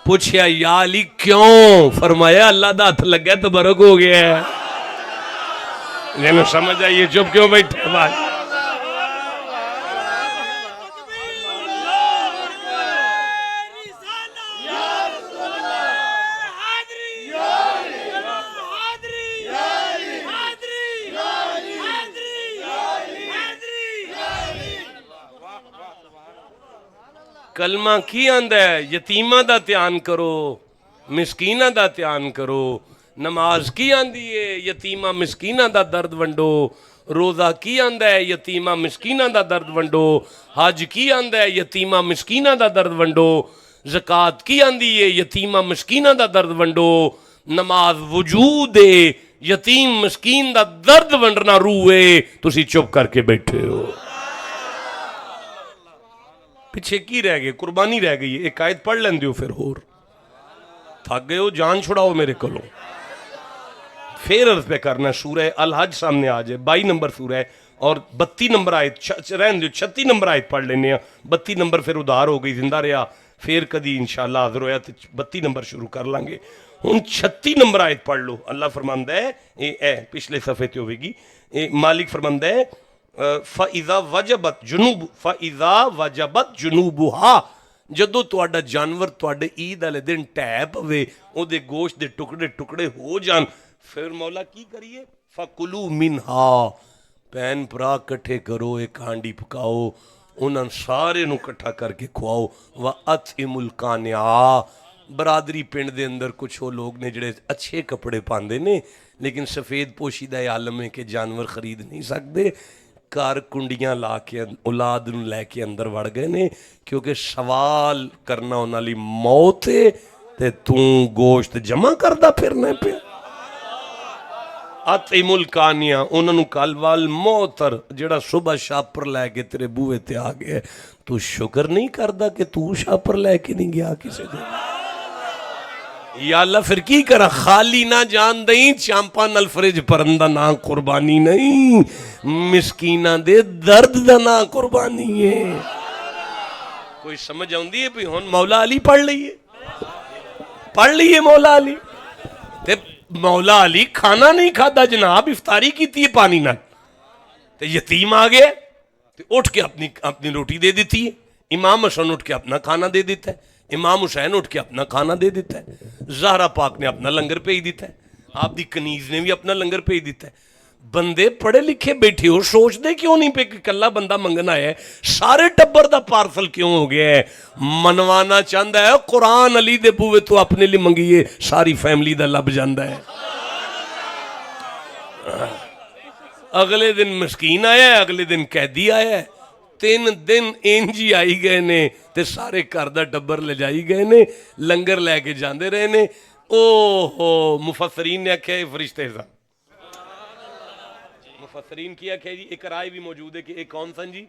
پوچھیا یا علی کیوں؟ فرمایا اللہ دا ہاتھ لگا تبرک ہو گیا ہے. جنہوں سمجھ آئیے چپ کیوں بیٹھے بھائی, کلمہ کی آندا ہے یتیمہ دا دھیان کرو مسکینہ دا دھیان کرو نماز کی آندی ہے یتیمہ مسکینہ دا درد ونڈو روزہ کی آندا ہے یتیمہ مسکینہ دا درد ونڈو حج کی آندا ہے یتیمہ مسکینہ دا درد ونڈو زکوٰۃ کی آندی ہے یتیمہ مسکینہ دا درد ونڈو نماز وجود ہے یتیم مسکین دا درد ونڈنا روح ہے تسی چپ کر کے بیٹھے ہو پیچھے کی رہ گئے قربانی رہ گئی ایک آیت پڑھ لیں دیو پھر ہور تھک گئے ہو جان چھڑاؤ میرے کلو پھر عرض پہ کرنا سورہ الحج سامنے آ جائے 22 نمبر سورہ ہے اور 32 نمبر آیت رہن دیو 36 نمبر آیت پڑھ لینے ہیں 32 نمبر پھر ادھار ہو گئی زندہ رہا پھر کدی انشاءاللہ حاضر ہویا تو 32 نمبر شروع کر لیں گے ہن 36 نمبر آیت پڑھ لو اللہ فرماندہ ہے اے پچھلے صفحے تے ہوئے گی مالک فرماندہ ہے فَإِذَا وَجَبَتْ جُنُوبُهَا جدو تواڈا جانور تواڈے عید والے دن ٹہ پوے او دے گوشت دے ٹکڑے ٹکڑے ہو جان پھر مولا کی کریے فَكُلُوا مِنْهَا پین پرا کٹھے کرو ایک ہانڈی پکاؤ انہاں سارے نو کٹھا کر کے کھواؤ وَأَطْعِمُوا الْقَانِعَا برادری پنڈ دے اندر کچھ وہ لوگ نے جڑے اچھے کپڑے پاندے نے لیکن سفید پوشیدہ عالم ہے کہ جانور خرید نہیں سکتے کار کنڈیاں لا کے اولاد نو لے کے اندر وڑ گئے نے کیونکہ سوال کرنا انہاں لی موت ہے تے توں گوشت جمع کردہ پھرنے پہ اطعم القانیہ انہاں نو کل وال موتر جڑا صبح شاپر لے کے تیرے بوئے تے آ گئے تو شکر نہیں کردہ کہ تو شاپر لے کے نہیں گیا کسے دے یا اللہ پھر کی کرا خالی نہ جان دیں چامپا نل فرج پرندہ نہ قربانی نہیں مسکینہ دے درد دا نہ قربانی ہے کوئی سمجھ آؤندی ہے بھی ہون مولا علی پڑھ لئیے مولا علی تے مولا علی کھانا نہیں کھادا جناب افطاری کی تھی پانی نہ تے یتیم آگئے تے اٹھ کے اپنی روٹی دے دیتی ہے امام حسن اٹھ کے اپنا کھانا دے دیتا ہے امام حسین اٹھ کے اپنا کھانا دے دیتا ہے زہرا پاک نے اپنا لنگر پہ ہی دیتا ہے آپ دی کنیز نے بھی اپنا لنگر پہ ہی دیتا ہے بندے پڑھے لکھے بیٹھے ہو سوچ دے کیوں نہیں پہ کہ کلا بندہ منگنا ہے سارے ٹبر دا پارسل کیوں ہو گیا ہے منوانا چاہندہ ہے قرآن علی دے بوئے تو اپنے لی منگیے ساری فیملی دا لب جاندہ ہے اگلے دن مسکین آیا ہے اگلے دن قیدی آیا ہے 3 دن انجی آئی گئے نے تے سارے کردہ ڈبر لے جائی گئے نے لنگر لے کے جاندے رہے نے اوہو مفسرین نے کہا فرشتے سن مفسرین کیا کہ جی ایک رائے بھی موجود ہے کہ ایک کون سن جی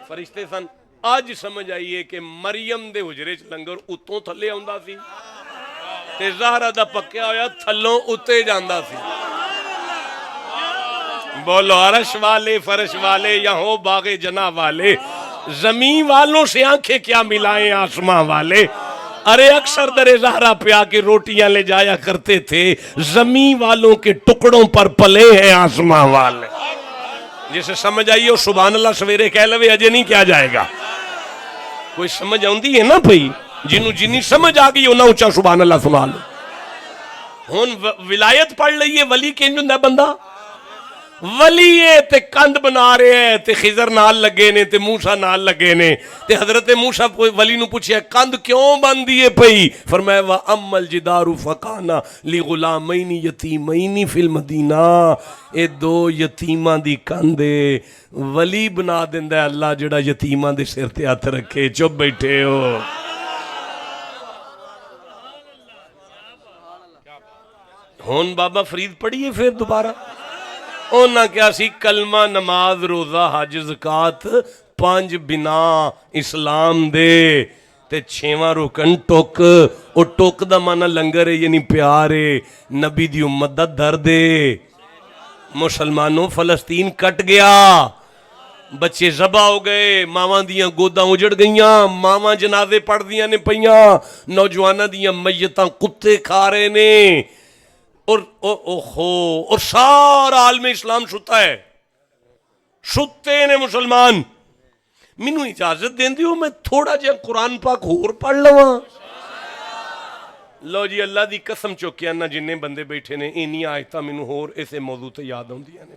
فرشتے سن آج سمجھ آئیے کہ مریم دے حجرے چ لنگر اتوں تھلے آندا سی تے زہرا دا پکیا ہویا تھلوں اتے جاندا سی بولو عرش والے فرش والے یا ہو باغ جناح والے زمین والوں سے آنکھیں کیا ملائیں آسمان والے ارے اکثر در زہرا پہ آ کے روٹیاں لے جایا کرتے تھے زمین والوں کے ٹکڑوں پر پلے ہیں آسمان والے جسے سمجھ آئیے سبحان اللہ سویرے کہہ لوے اجے نہیں کیا جائے گا کوئی سمجھ آؤندی ہے نا بھئی جنہوں جنہی سمجھ آگئی ہو نا اچھا سبحان اللہ سنا لو ہون ولایت پڑھ لئیے ولی کہیں جندہ بندہ ولی تے کند بنا رہے ہیں تے خضر نال لگے نے تے موسیٰ نال لگے نے تے حضرت موسیٰ ولی نو پوچھے کند کیوں بن دیئے پئی فرمایا وَأَمَّ الْجِدَارُ فَقَانَ لِغُلَامَيْنِ يَتِيمَيْنِ فِي الْمَدِينَةِ اے 2 یتیماں دی کندے ولی بنا دیندہ ہے اللہ جڑا یتیماں دے سر تے ہاتھ رکھے چپ بیٹھے ہو ہون بابا فرید پڑھیے پھر دوبارہ اونا کیا سی کلمہ نماز روزہ حج زکات 5 بنا اسلام دے تے 6واں رکن ٹوک او ٹوک دا مانا لنگر ہے یعنی پیار ہے نبی دی امت دا درد ہے مسلمانوں فلسطین کٹ گیا بچے ذبح ہو گئے ماواں دیاں گوداں اجڑ گئیاں ماواں جنازے پڑھ دیاں نے پئیاں نوجوانہ دیاں میتاں کتے کھا رہے نے اور سارا عالم اسلام ستا ہے ستے نے مسلمان مینوں اجازت دین دیو میں تھوڑا جہا قرآن پاک ہور پڑھ لواں لو جی اللہ دی قسم چوکیا نہ جننے بندے بیٹھے نے اینی آیتاں مینوں ہور ایسے موضوع تے یاد ہوندیاں نے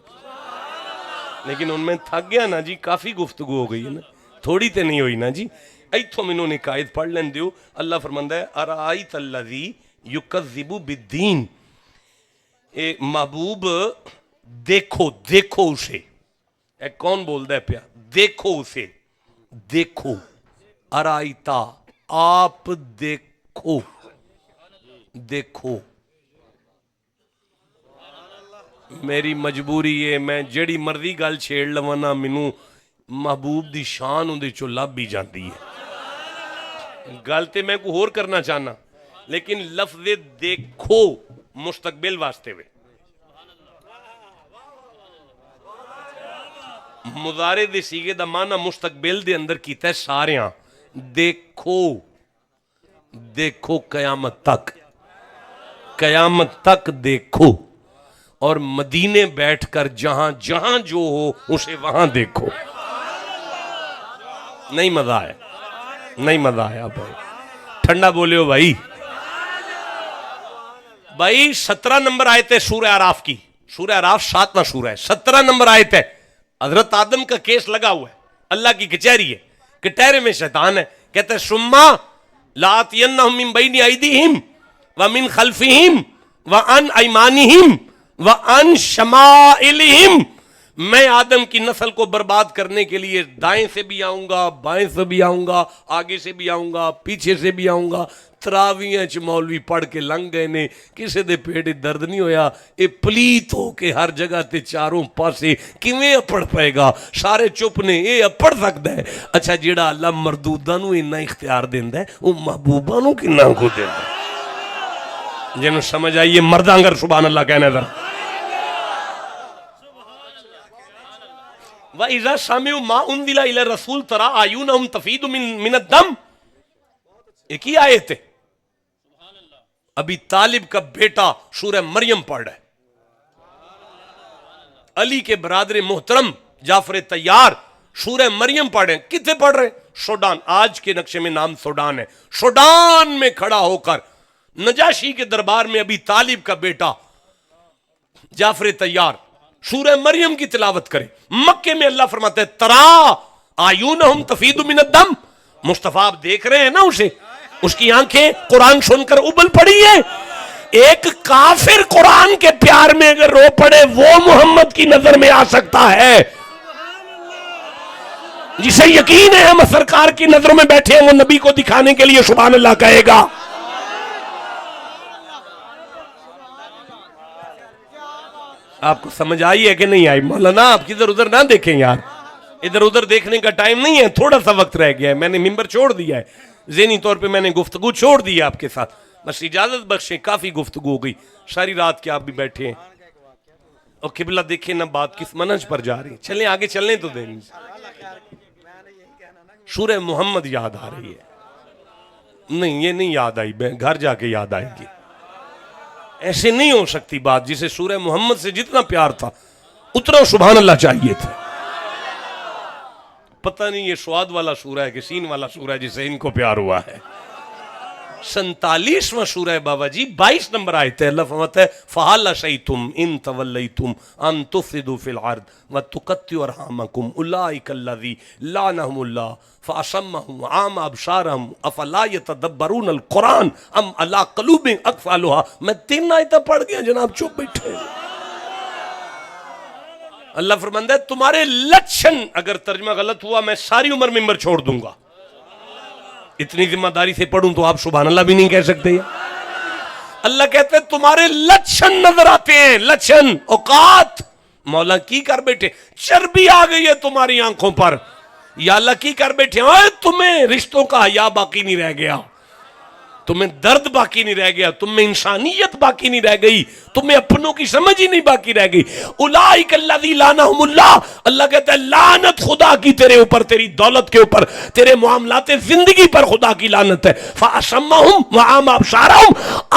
لیکن ان میں تھک گیا نا جی کافی گفتگو ہو گئی ہے نا تھوڑی تے نہیں ہوئی نا جی ایتھوں مینوں نے قائد پڑھ لین دیو. اللہ فرماندا ہے ارائیت الذی یکذب بالدین، اے محبوب دیکھو، دیکھو اسے. اے کون بولدا ہے پیا؟ دیکھو اسے، دیکھو. ارائیتا، آپ دیکھو، دیکھو. میری مجبوری ہے میں جڑی مرضی گل چھیڑ لواں نا مینوں محبوب دی شان اندے چوں لب ہی جاندی ہے. گل تے میں کوئی ہور کرنا چاہنا لیکن لفظ دیکھو مستقبل واسطے وے. مضارع دے سیغے دا معنی مستقبل دے اندر کیتا ہے ساریاں. دیکھو، دیکھو قیامت تک، قیامت تک دیکھو. اور مدینے بیٹھ کر جہاں جہاں جو ہو اسے وہاں دیکھو. نہیں مزہ آیا، نہیں مزہ آیا بھائی. ٹھنڈا بولے ہو بھائی. بھائی 17 نمبر آیت ہے سورہ اعراف کی. سورہ اعراف 7واں سورہ ہے. 17 نمبر آیت ہے. حضرت آدم کا کیس لگا ہوا ہے، اللہ کی کچہری ہے، کٹہرے میں شیطان ہے. کہتا ہے سما لآتینہم من بین ایدیہم ومن خلفہم وعن ایمانہم وعن شمائلہم. میں آدم کی نسل کو برباد کرنے کے لیے دائیں سے بھی آؤں گا، بائیں سے بھی آؤں گا، آگے سے بھی آؤں گا، پیچھے سے بھی آؤں گا. تراویاں چ مولوی پڑھ کے لنگ گئے نے، کسے دے پیٹ درد نہیں ہویا. اے پلیت ہو کے ہر جگہ تے چاروں پاسے کیویں اپڑ پائے گا؟ سارے چپ نے، اے اپڑ سکدا ہے. اچھا جیڑا اللہ مردوداں نو اتنا اختیار دیندا ہے او محبوباں نو کنا کو دیندا ہے؟ جنوں سمجھ آئیے مرداں اگر سبحان اللہ کہنا ذرا. وَإِذَا سَمِعُوا مَا أُنزِلَ إِلَى الرَّسُولِ تَرَىٰ أَعْيُنَهُمْ تَفِيضُ مِنَ الدَّمْعِ. ایک ہی آیت ہے. ابھی طالب کا بیٹا سورہ مریم پڑھ رہا ہے. علی کے برادر محترم جعفر طیار سورہ مریم پڑھ رہے ہیں. کتنے پڑھ رہے ہیں؟ سوڈان. آج کے نقشے میں نام سوڈان ہے. سوڈان میں کھڑا ہو کر نجاشی کے دربار میں ابھی طالب کا بیٹا جعفر طیار سورہ مریم کی تلاوت کرے. مکے میں اللہ فرماتا ہے ترا آیونہم تفیض من الدم. مصطفیٰ آپ دیکھ رہے ہیں نا اسے، اس کی آنکھیں قرآن سن کر ابل پڑی ہے. ایک کافر قرآن کے پیار میں اگر رو پڑے وہ محمد کی نظر میں آ سکتا ہے. جسے یقین ہے ہم سرکار کی نظروں میں بیٹھے ہیں وہ نبی کو دکھانے کے لیے سبحان اللہ کہے گا. آپ کو سمجھ آئی ہے کہ نہیں آئی؟ مولانا آپ ادھر ادھر نہ دیکھیں یار، ادھر ادھر دیکھنے کا ٹائم نہیں ہے. تھوڑا سا وقت رہ گیا ہے. میں نے ممبر چھوڑ دیا ہے، ذہنی طور پہ میں نے گفتگو چھوڑ دی ہے آپ کے ساتھ. بس اجازت بخشیں، کافی گفتگو ہو گئی. ساری رات کے آپ بھی بیٹھے ہیں اور قبلہ دیکھیں نہ بات کس منہج پر جا رہی ہے. چلیں آگے چلنے تو دیں. سورہ محمد یاد آ رہی ہے. نہیں یہ نہیں یاد آئی، گھر جا کے یاد آئے گی. ایسے نہیں ہو سکتی بات. جسے سورہ محمد سے جتنا پیار تھا اتنا سبحان اللہ چاہیے تھا. پتہ نہیں یہ سواد والا سورہ ہے کہ سین والا سورہ ہے جسے ان کو پیار ہوا ہے. 47واں سورہ ہے بابا جی، 22 نمبر آیت ہے. اللہ فرماتا ہے فَهَلْ عَصَيْتُمْ إِن تَوَلَّيْتُمْ أَن تُفْسِدُوا فِي الْأَرْضِ وَتُقَطِّعُوا أَرْحَامَكُمْ أُولَٰئِكَ الَّذِينَ لَعَنَهُمُ اللَّهُ فَأَصَمَّهُمْ وَأَعْمَىٰ أَبْصَارَهُمْ أَفَلَا يَتَدَبَّرُونَ الْقُرْآنَ أَمْ عَلَىٰ قُلُوبٍ أَقْفَالُهَا. میں 3 آیتیں پڑھ گیا جناب، چپ بیٹھے. اللہ فرماتا ہے تمہارے لچھن، اگر ترجمہ غلط ہوا میں ساری عمر ممبر چھوڑ دوں گا. اتنی ذمہ داری سے پڑھوں تو آپ سبحان اللہ بھی نہیں کہہ سکتے. اللہ کہتے ہیں تمہارے لچھن نظر آتے ہیں، لچھن اوقات. مولا کی کر بیٹھے؟ چربی آ گئی ہے تمہاری آنکھوں پر. یا اللہ کی کر بیٹھے؟ تمہیں رشتوں کا حیا باقی نہیں رہ گیا، تمہیں درد باقی نہیں رہ گیا، تم میں انسانیت باقی نہیں رہ گئی، تمہیں اپنوں کی سمجھ ہی نہیں باقی رہ گئی. اولئک الذی لعنہم اللہ. اللہ کہتا ہے لعنت خدا کی تیرے اوپر، تیری دولت کے اوپر، تیرے معاملات زندگی پر خدا کی لعنت ہے. فَأَصَمَّهُمْ وَأَعْمَىٰ أَبْصَارَهُمْ.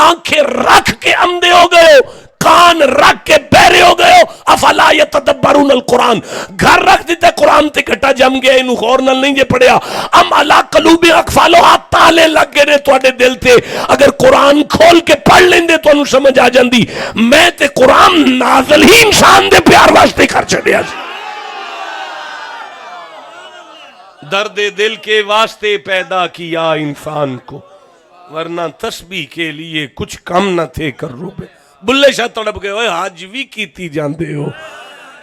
آنکھیں رکھ کے اندھے ہو گئے، کان رکھ کے بہرے ہو گئے. افلا یتدبرون القرآن. گھر رکھ دیتے قرآن تے کٹا جم گیا، انہوں غور نال نہیں جے پڑھیا. ام علی قلوب اقفالها. تالے لگ گئے نے تواڈے دل تے. اگر قرآن کھول کے پڑھ لیندے تو انہوں سمجھ آ جاندی میں تے قرآن نازل ہی انسان دے پیار واسطے کر چھڑیا سی. درد دل کے واسطے پیدا کیا انسان کو، ورنہ تسبیح کے لیے کچھ کم نہ تھے کر روپے. بلے شاہ تڑپ گئے ہوئے حج بھی کیتی جاندے ہو،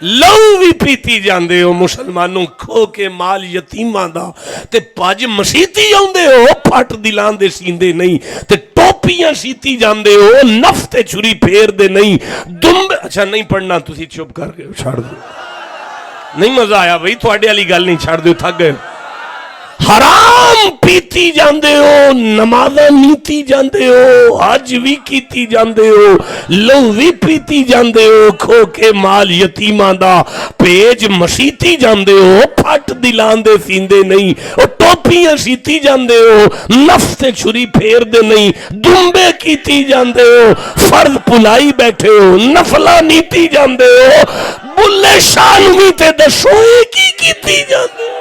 لو بھی پیتی جاندے ہو مسلمانوں، کھو کے مال یتیماں دا تے پاج مسیتی آندے ہو، پھٹ دلان دے سیندے نہیں تے ٹوپیاں سیتی جاندے ہو، نف تے چھری پھیر دے نہیں دم. اچھا نہیں پڑھنا تسی چپ کر کے چھڑ دو، نہیں مزہ آیا بھئی تھوڑے والی گل نہیں، چھڑ دو تھک گئے. حرام پیتی جاندے ہو، نمازاں نیتی جاندے ہو، حج بھی کیتی جاندے ہو، لو بھی پیتی جاندے ہو، کھو کے مال یتیماں دا پیج مسیتی جاندے ہو، پھٹ دلان دے سیندے نہیں، اور ٹوپیاں سیتی جاندے ہو، نفس تے چھری پھیر دے نہیں، دمبے کیتی جاندے ہو، فرض پلائی بیٹھے ہو، نفلہ نیتی جاندے ہو. بلے شانوی تے دسوئے کی کیتی جاندے ہو.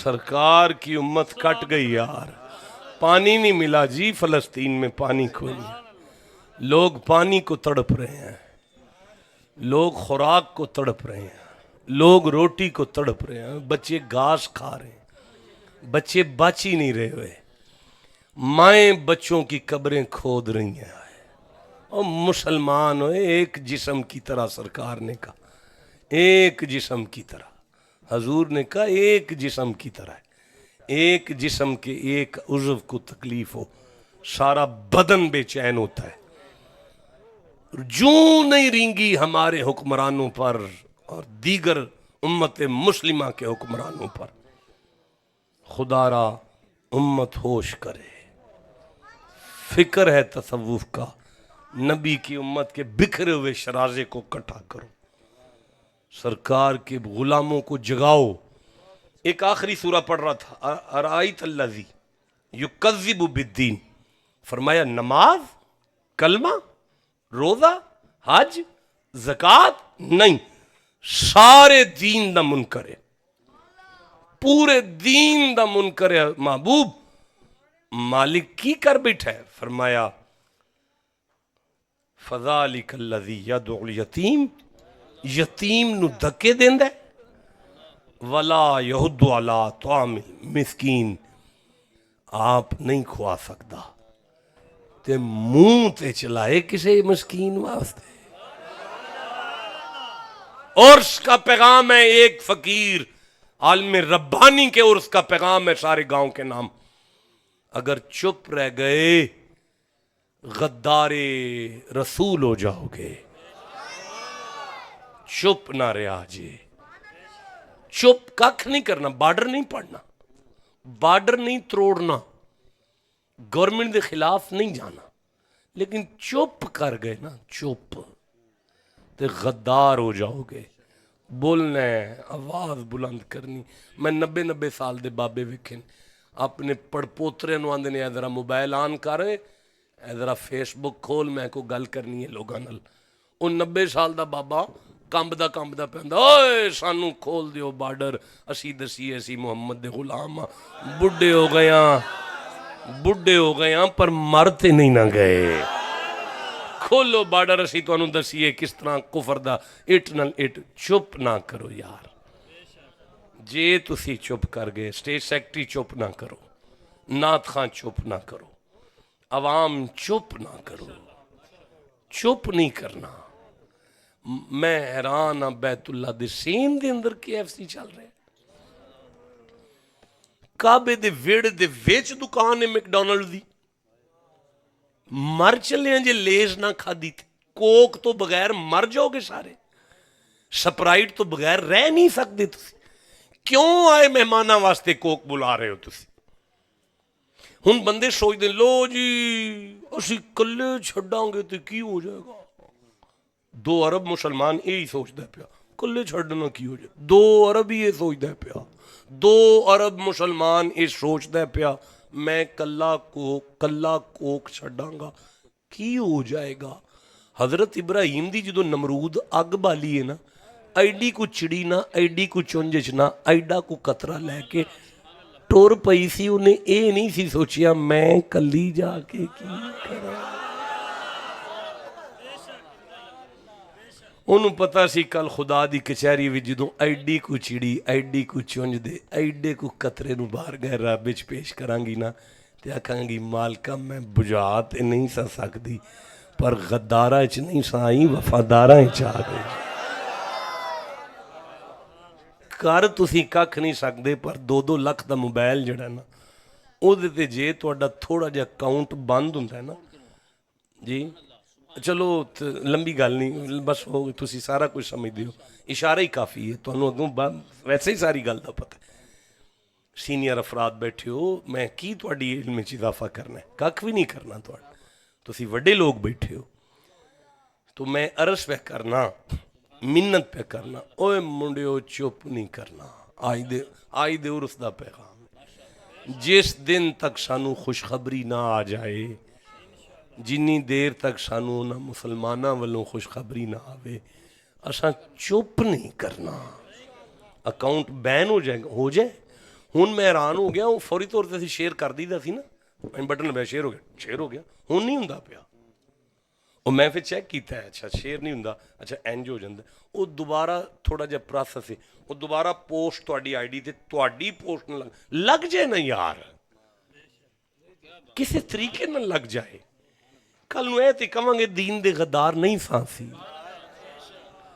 سرکار کی امت کٹ گئی یار، پانی نہیں ملا جی فلسطین میں، پانی کھولی، لوگ پانی کو تڑپ رہے ہیں، لوگ خوراک کو تڑپ رہے ہیں، لوگ روٹی کو تڑپ رہے ہیں، بچے گھاس کھا رہے ہیں، بچے بچ ہی نہیں رہے ہوئے، مائیں بچوں کی قبریں کھود رہی ہیں. اور مسلمان ہوئے ایک جسم کی طرح، سرکار نے کہا ایک جسم کی طرح، حضور نے کہا ایک جسم کی طرح ہے. ایک جسم کے ایک عضو کو تکلیف ہو سارا بدن بے چین ہوتا ہے. جوں نہیں رینگی ہمارے حکمرانوں پر اور دیگر امت مسلمہ کے حکمرانوں پر. خدا را امت ہوش کرے، فکر ہے تصوف کا، نبی کی امت کے بکھرے ہوئے شرازے کو کٹھا کرو، سرکار کے غلاموں کو جگاؤ. ایک آخری سورہ پڑھ رہا تھا، ارائیت الذی یکذب بالدین، فرمایا نماز، کلمہ، روزہ، حج، زکوٰۃ نہیں، سارے دین دا منکر ہے، پورے دین دا منکر ہے. محبوب مالک کی کر بیٹھا ہے؟ فرمایا فذالک الذی یدعو الیتیم، یتیم نو دھکے دیندا ہے، ولا یحض علی طعام المسکین، آپ نہیں کھوا سکتا تے منہ تے چلائے کسے مسکین واسطے. عرس کا پیغام ہے ایک فقیر عالم ربانی کے عرس کا پیغام ہے سارے گاؤں کے نام. اگر چپ رہ گئے غدار رسول ہو جاؤ گے. چپ نہ رہا جی، چپ ککھ نہیں کرنا، بارڈر نہیں پڑھنا، بارڈر نہیں توڑنا، گورنمنٹ دے خلاف نہیں جانا، لیکن چپ کر گئے نا، چپ تے غدار ہو جاؤ گے. بولنا ہے، آواز بلند کرنی. میں 90 سال دے بابے ویکھے اپنے پڑ پوترے نو آندے نے ذرا موبائل آن کر، ذرا فیس بک کھول، میں کو گل کرنی ہے لوگاں نال. او 90 سال دا بابا کمبدا پہندا، اوئے سانو کھول دیو بارڈر، اسی دسی اسی محمد دے غلام، بڈھے ہو گئے ہاں پر مرتے نہیں نہ گئے. کھولو بارڈر، اسی تو انہوں دسیے کس طرح کفر دا اٹ نل اٹ. چپ نہ کرو یار، جے تسی چپ کر گئے، سٹیٹ سیکٹری چپ نہ کرو، نعت خان چپ نہ کرو، عوام چپ نہ کرو، چپ نہیں کرنا. میں حیران ہاں بیت اللہ دے سین دے اندر KFC چل رہے، کعبے دے ویڑے دے ویچ دکان ہے میکڈونلڈ دی. مر چلے ہیں جے لیز نہ کھا دی تھی. کوک تو بغیر مر جاؤ گے سارے، سپرائٹ تو بغیر رہ نہیں سکتے. تسی کیوں آئے مہمانہ واسطے کوک بلا رہے ہو؟ تسی ہن بندے سوچ دیں لو جی اسی کلے چھڑاں گے تو کی ہو جائے گا. 2 ارب مسلمان یہی سوچتا پیا، کلے چھڑنا کی ہو جائے. 2 ارب ہی یہ سوچتا پیا، 2 ارب مسلمان یہ سوچتا پیا میں کلا کوک چھڑاں گا کی ہو جائے گا. حضرت ابراہیم دی جدو نمرود اگ بالی ہے نا، ایڈی کو چڑی نہ، ایڈی کو چونجچ نہ، ایڈا کو قطرہ لے کے ਟੁਰ ਪਈ ਸੀ, ਉਹਨੇ ਇਹ ਨਹੀਂ ਸੀ ਸੋਚਿਆ ਮੈਂ ਕੱਲੀ ਜਾ ਕੇ ਕੀ ਕਰਾਂ। ਉਹਨੂੰ ਪਤਾ ਸੀ ਕੱਲ ਖੁਦਾ ਦੀ ਕਚਹਿਰੀ ਵਿੱਚ ਜਦੋਂ ਐਡੀ ਕੋ ਚਿੜੀ, ਐਡੀ ਕੋ ਚੁੰਝ ਦੇ, ਐਡੇ ਕੋ ਕਤਰੇ ਨੂੰ ਬਾਹਰ ਗਏ ਰੱਬ ਵਿੱਚ ਪੇਸ਼ ਕਰਾਂਗੀ ਨਾ ਤੇ ਆਖਾਂਗੀ ਮਾਲਕਾ ਮੈਂ ਬੁਝਾ ਤੇ ਨਹੀਂ ਸਾ ਸਕਦੀ, ਪਰ ਗੱਦਾਰਾਂ 'ਚ ਨਹੀਂ ਸਾਈ, ਵਫਾਦਾਰਾਂ 'ਚ ਆ ਗਈ। ਕਰ ਤੁਸੀਂ ਕੱਖ ਨਹੀਂ ਸਕਦੇ, ਪਰ 2-2 ਲੱਖ ਦਾ ਮੋਬਾਈਲ ਜਿਹੜਾ ਨਾ ਉਹਦੇ ਤੇ ਜੇ ਤੁਹਾਡਾ ਥੋੜਾ ਜਿਹਾ ਅਕਾਊਂਟ ਬੰਦ ਹੁੰਦਾ ਨਾ ਜੀ, ਚਲੋ ਲੰਬੀ ਗੱਲ ਨਹੀਂ, ਬਸ ਉਹ ਤੁਸੀਂ ਸਾਰਾ ਕੁਝ ਸਮਝਦੇ ਹੋ, ਇਸ਼ਾਰਾ ਹੀ ਕਾਫੀ ਹੈ ਤੁਹਾਨੂੰ, ਅੱਗੋਂ ਵੈਸੇ ਹੀ ਸਾਰੀ ਗੱਲ ਦਾ ਪਤਾ। ਸੀਨੀਅਰ ਅਫਰਾਦ ਬੈਠੇ ਹੋ, ਮੈਂ ਕੀ ਤੁਹਾਡੀ ਇਲਮ 'ਚ ਇਜ਼ਾਫਾ ਕਰਨਾ, ਕੱਖ ਵੀ ਨਹੀਂ ਕਰਨਾ ਤੁਹਾਡਾ, ਤੁਸੀਂ ਵੱਡੇ ਲੋਕ ਬੈਠੇ ਹੋ। تو میں عرض پہ کرنا، منت پہ کرنا، اوے منڈیو چپ نہیں کرنا، آئی دے عرس دا پیغام، جس دن تک سانو خوشخبری نہ آ جائے، جنی دیر تک سانو نہ مسلمانہ والوں خوشخبری نہ آوے، اساں چپ نہیں کرنا، اکاؤنٹ بین ہو جائے۔ ہون میں حیران ہو گیا، فوری طور سے شیئر کر دی دا سی نا، بٹن پہ شیئر ہو گیا، ہون نہیں ہوندا پیا، اور میں پھر چیک کیتا ہے، اچھا شیئر نہیں ہوندا، اچھا اینج ہو جاندہ، وہ دوبارہ تھوڑا جا پروسیس ہے، وہ دوبارہ پوسٹ تواڈی آئی ڈی تے تواڈی پوسٹ نہ لگ جائے نا یار، کسی طریقے نہ لگ جائے، کل نو اے تے کہاں گے دین دے غدار نہیں سانسی۔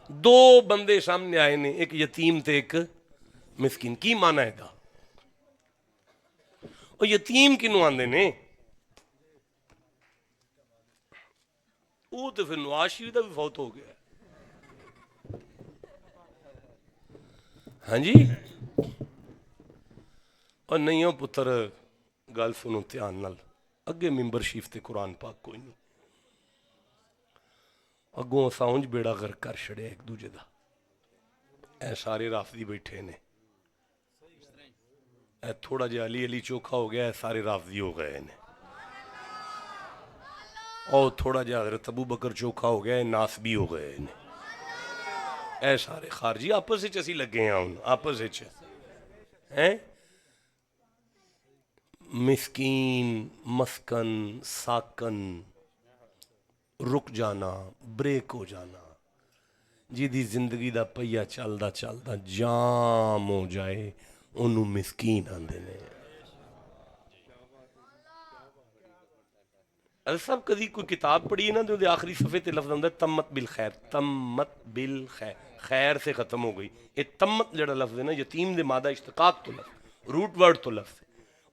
2 بندے سامنے آئے نے، ایک یتیم تے ایک مسکین، کی معنی ہے دا؟ اور یتیم کنوں آندے نے؟ وہ تو پھر نواز شریف دا بھی فوت ہو گیا، ہاں جی۔ اور نہیں ہو پتر گل سنو دھیان نال، اگے ممبر شریف تے قرآن پاک کوئی نہیں، اگوں ساؤنج بیڑا غرق کر چھڑیا ایک دوجے دا، اے سارے رافضی بیٹھے نے، اے تھوڑا جہا علی چوکھا ہو گیا، اے سارے رافضی ہو گئے نے، اور تھوڑا جہا حضرت ابو بکر چوکھا ہو گیا، اے ناسبی ہو گئے نے، اے سارے خارجی آپس سے اسی لگے ہیں، ہوں آپس سے ہیں، مسکین مسکن ساکن رک جانا، بریک ہو جانا، جی دی زندگی دا پہیا چلدا چلدا جام ہو جائے، انہوں مسکین آندے نے۔ صاحب کدی کوئی کتاب پڑھی ہے نا تو آخری صفحے تے لفظ آتا ہے تمت بالخیر، تمت بالخیر، خیر سے ختم ہو گئی، یہ تمت جڑا لفظ ہے نا یتیم دے مادہ اشتقاق تو لفظ، روٹ ورڈ تو لفظ ہے،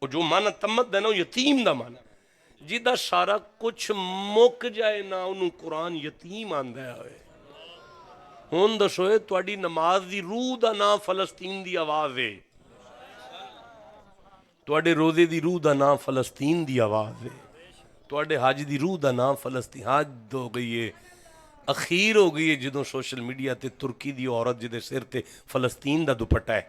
اور جو معنی تمت ہے نا وہ یتیم دا معنی، جیدہ سارا کچھ مک جائے نا انہوں قرآن یتیم آندہ ہے۔ ہون دسوئے تواڈی نماز دی روح دا نا فلسطین دی آواز ہے، تواڈے روزے دی روح دا نا فلسطین دی آواز ہے، تواڈے حج دی روح دا نام فلسطین، حج ہو گئی ہے، اخیر ہو گئی ہے جدوں سوشل میڈیا تے ترکی دی عورت جدے سر تے فلسطین دا دوپٹا ہے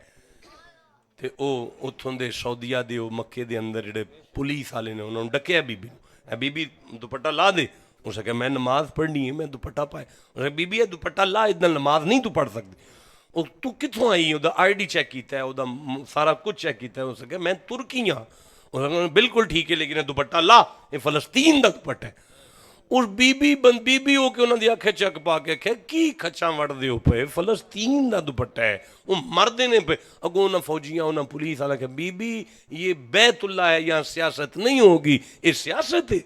تے او اتھوں دے سعودیہ دے او مکے دے اندر جڑے پولیس والے نے انہوں نے ڈکیا بی بی، اے بی بی دوپٹا لا دے، اس نے کہا میں نماز پڑھنی ہے میں دوپٹا پائے، اس نے کہا بی بی یہ دوپٹا لا اتنا نماز نہیں تو پڑھ سکتی، اور تو کتھوں آئی ہے، آئی ڈی چیک کیتا ہے، سارا کچھ چیک کیتا ہے، اس نے کہا میں ترکی ہاں، بالکل ٹھیک ہے لیکن دوپٹہ لا، یہ فلسطین دا دوپٹہ ہے۔ اور بی بی ہو کے انہوں نے آنکھیں چک پا کے کہے کی کھچاں وڑ دے ہو پہ فلسطین دا دوپٹہ ہے، وہ مردے نے پہ، اگوں انہوں فوجیاں انہوں پولیس والا کہ بی یہ بیت اللہ ہے، یہاں سیاست نہیں ہوگی، یہ سیاست ہے۔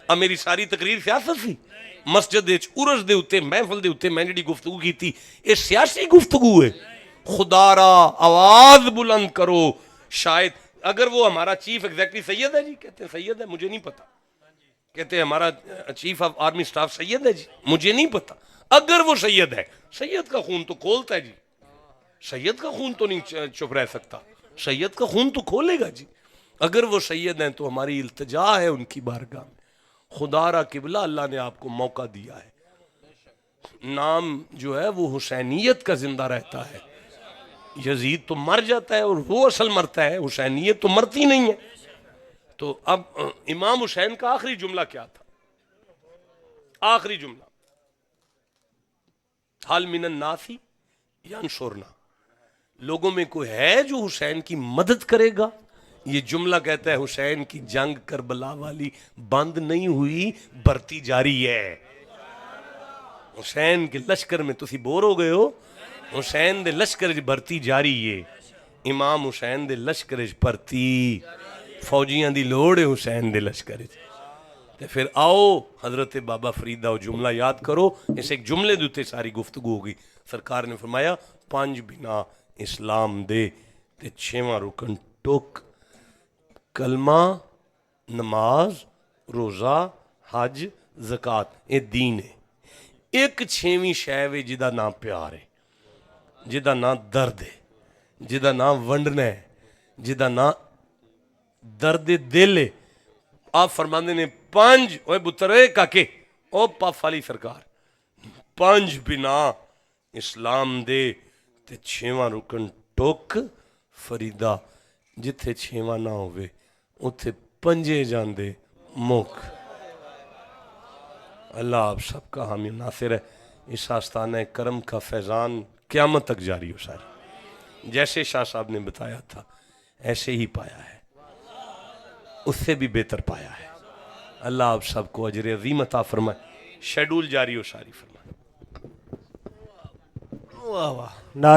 اب میری ساری تقریر سیاست سی، مسجد عرس دے ہوتے محفل دے ہوتے میں نے گفتگو کی تھی، یہ سیاسی گفتگو ہے۔ خدا را آواز بلند کرو، شاید اگر وہ ہمارا چیف ایگزیکٹو سید ہے جی، کہتے ہیں سید ہے، مجھے نہیں پتا، کہتے ہیں ہمارا چیف آف آرمی سٹاف سید ہے جی، مجھے نہیں پتا، اگر وہ سید ہے، سید کا خون تو کھولتا ہے جی، سید کا خون تو نہیں چپ رہ سکتا، سید کا خون تو کھولے گا جی، اگر وہ سید ہیں تو ہماری التجا ہے ان کی بارگاہ میں، خدا را قبلہ اللہ نے آپ کو موقع دیا ہے، نام جو ہے وہ حسینیت کا زندہ رہتا ہے، یزید تو مر جاتا ہے اور وہ اصل مرتا ہے، حسینیت تو مرتی نہیں ہے۔ تو اب امام حسین کا آخری جملہ کیا تھا؟ آخری جملہ حل من الناسی ینصرنا، لوگوں میں کوئی ہے جو حسین کی مدد کرے گا؟ یہ جملہ کہتا ہے حسین کی جنگ کربلا والی بند نہیں ہوئی، بھرتی جاری ہے۔ حسین کے لشکر میں تسی بور ہو گئے ہو، حسین دے لشکر وچ بھرتی جاری ہے۔ امام حسین دے لشکر وچ بھرتی، فوجیاں دی لوڑ ہے حسین دے لشکر وچ۔ تے پھر آؤ حضرت بابا فرید دا جملہ یاد کرو، اس ایک جملے دوتے ساری گفتگو ہوگی۔ سرکار نے فرمایا 5 بنا اسلام دے تے 6واں رکن ٹوک، کلمہ، نماز، روزہ، حج، زکوٰۃ، یہ دین ہے۔ ایک 6ویں شے وے جدا نام پیار ہے، جدا نام درد ہے، جدا نام ونڈنا ہے، جدا نام درد دل ہے۔ آپ فرماندے نے 5 اوے بترے کاکے او پاف علی سرکار 5 بنا اسلام دے تے 6واں رکن ٹوک فریدا، جتھے 6واں نہ ہوئے اتھے 5 جاندے موک۔ اللہ آپ سب کا حامی ناصر ہے۔ اس آستانہ کرم کا فیضان قیامت تک جاری ہو ساری، جیسے شاہ صاحب نے بتایا تھا ایسے ہی پایا ہے، اس سے بھی بہتر پایا ہے۔ اللہ آپ سب کو اجر عظیم عطا فرمائے، شیڈول جاری ہو ساری فرمائے۔ واہ واہ، نعرہ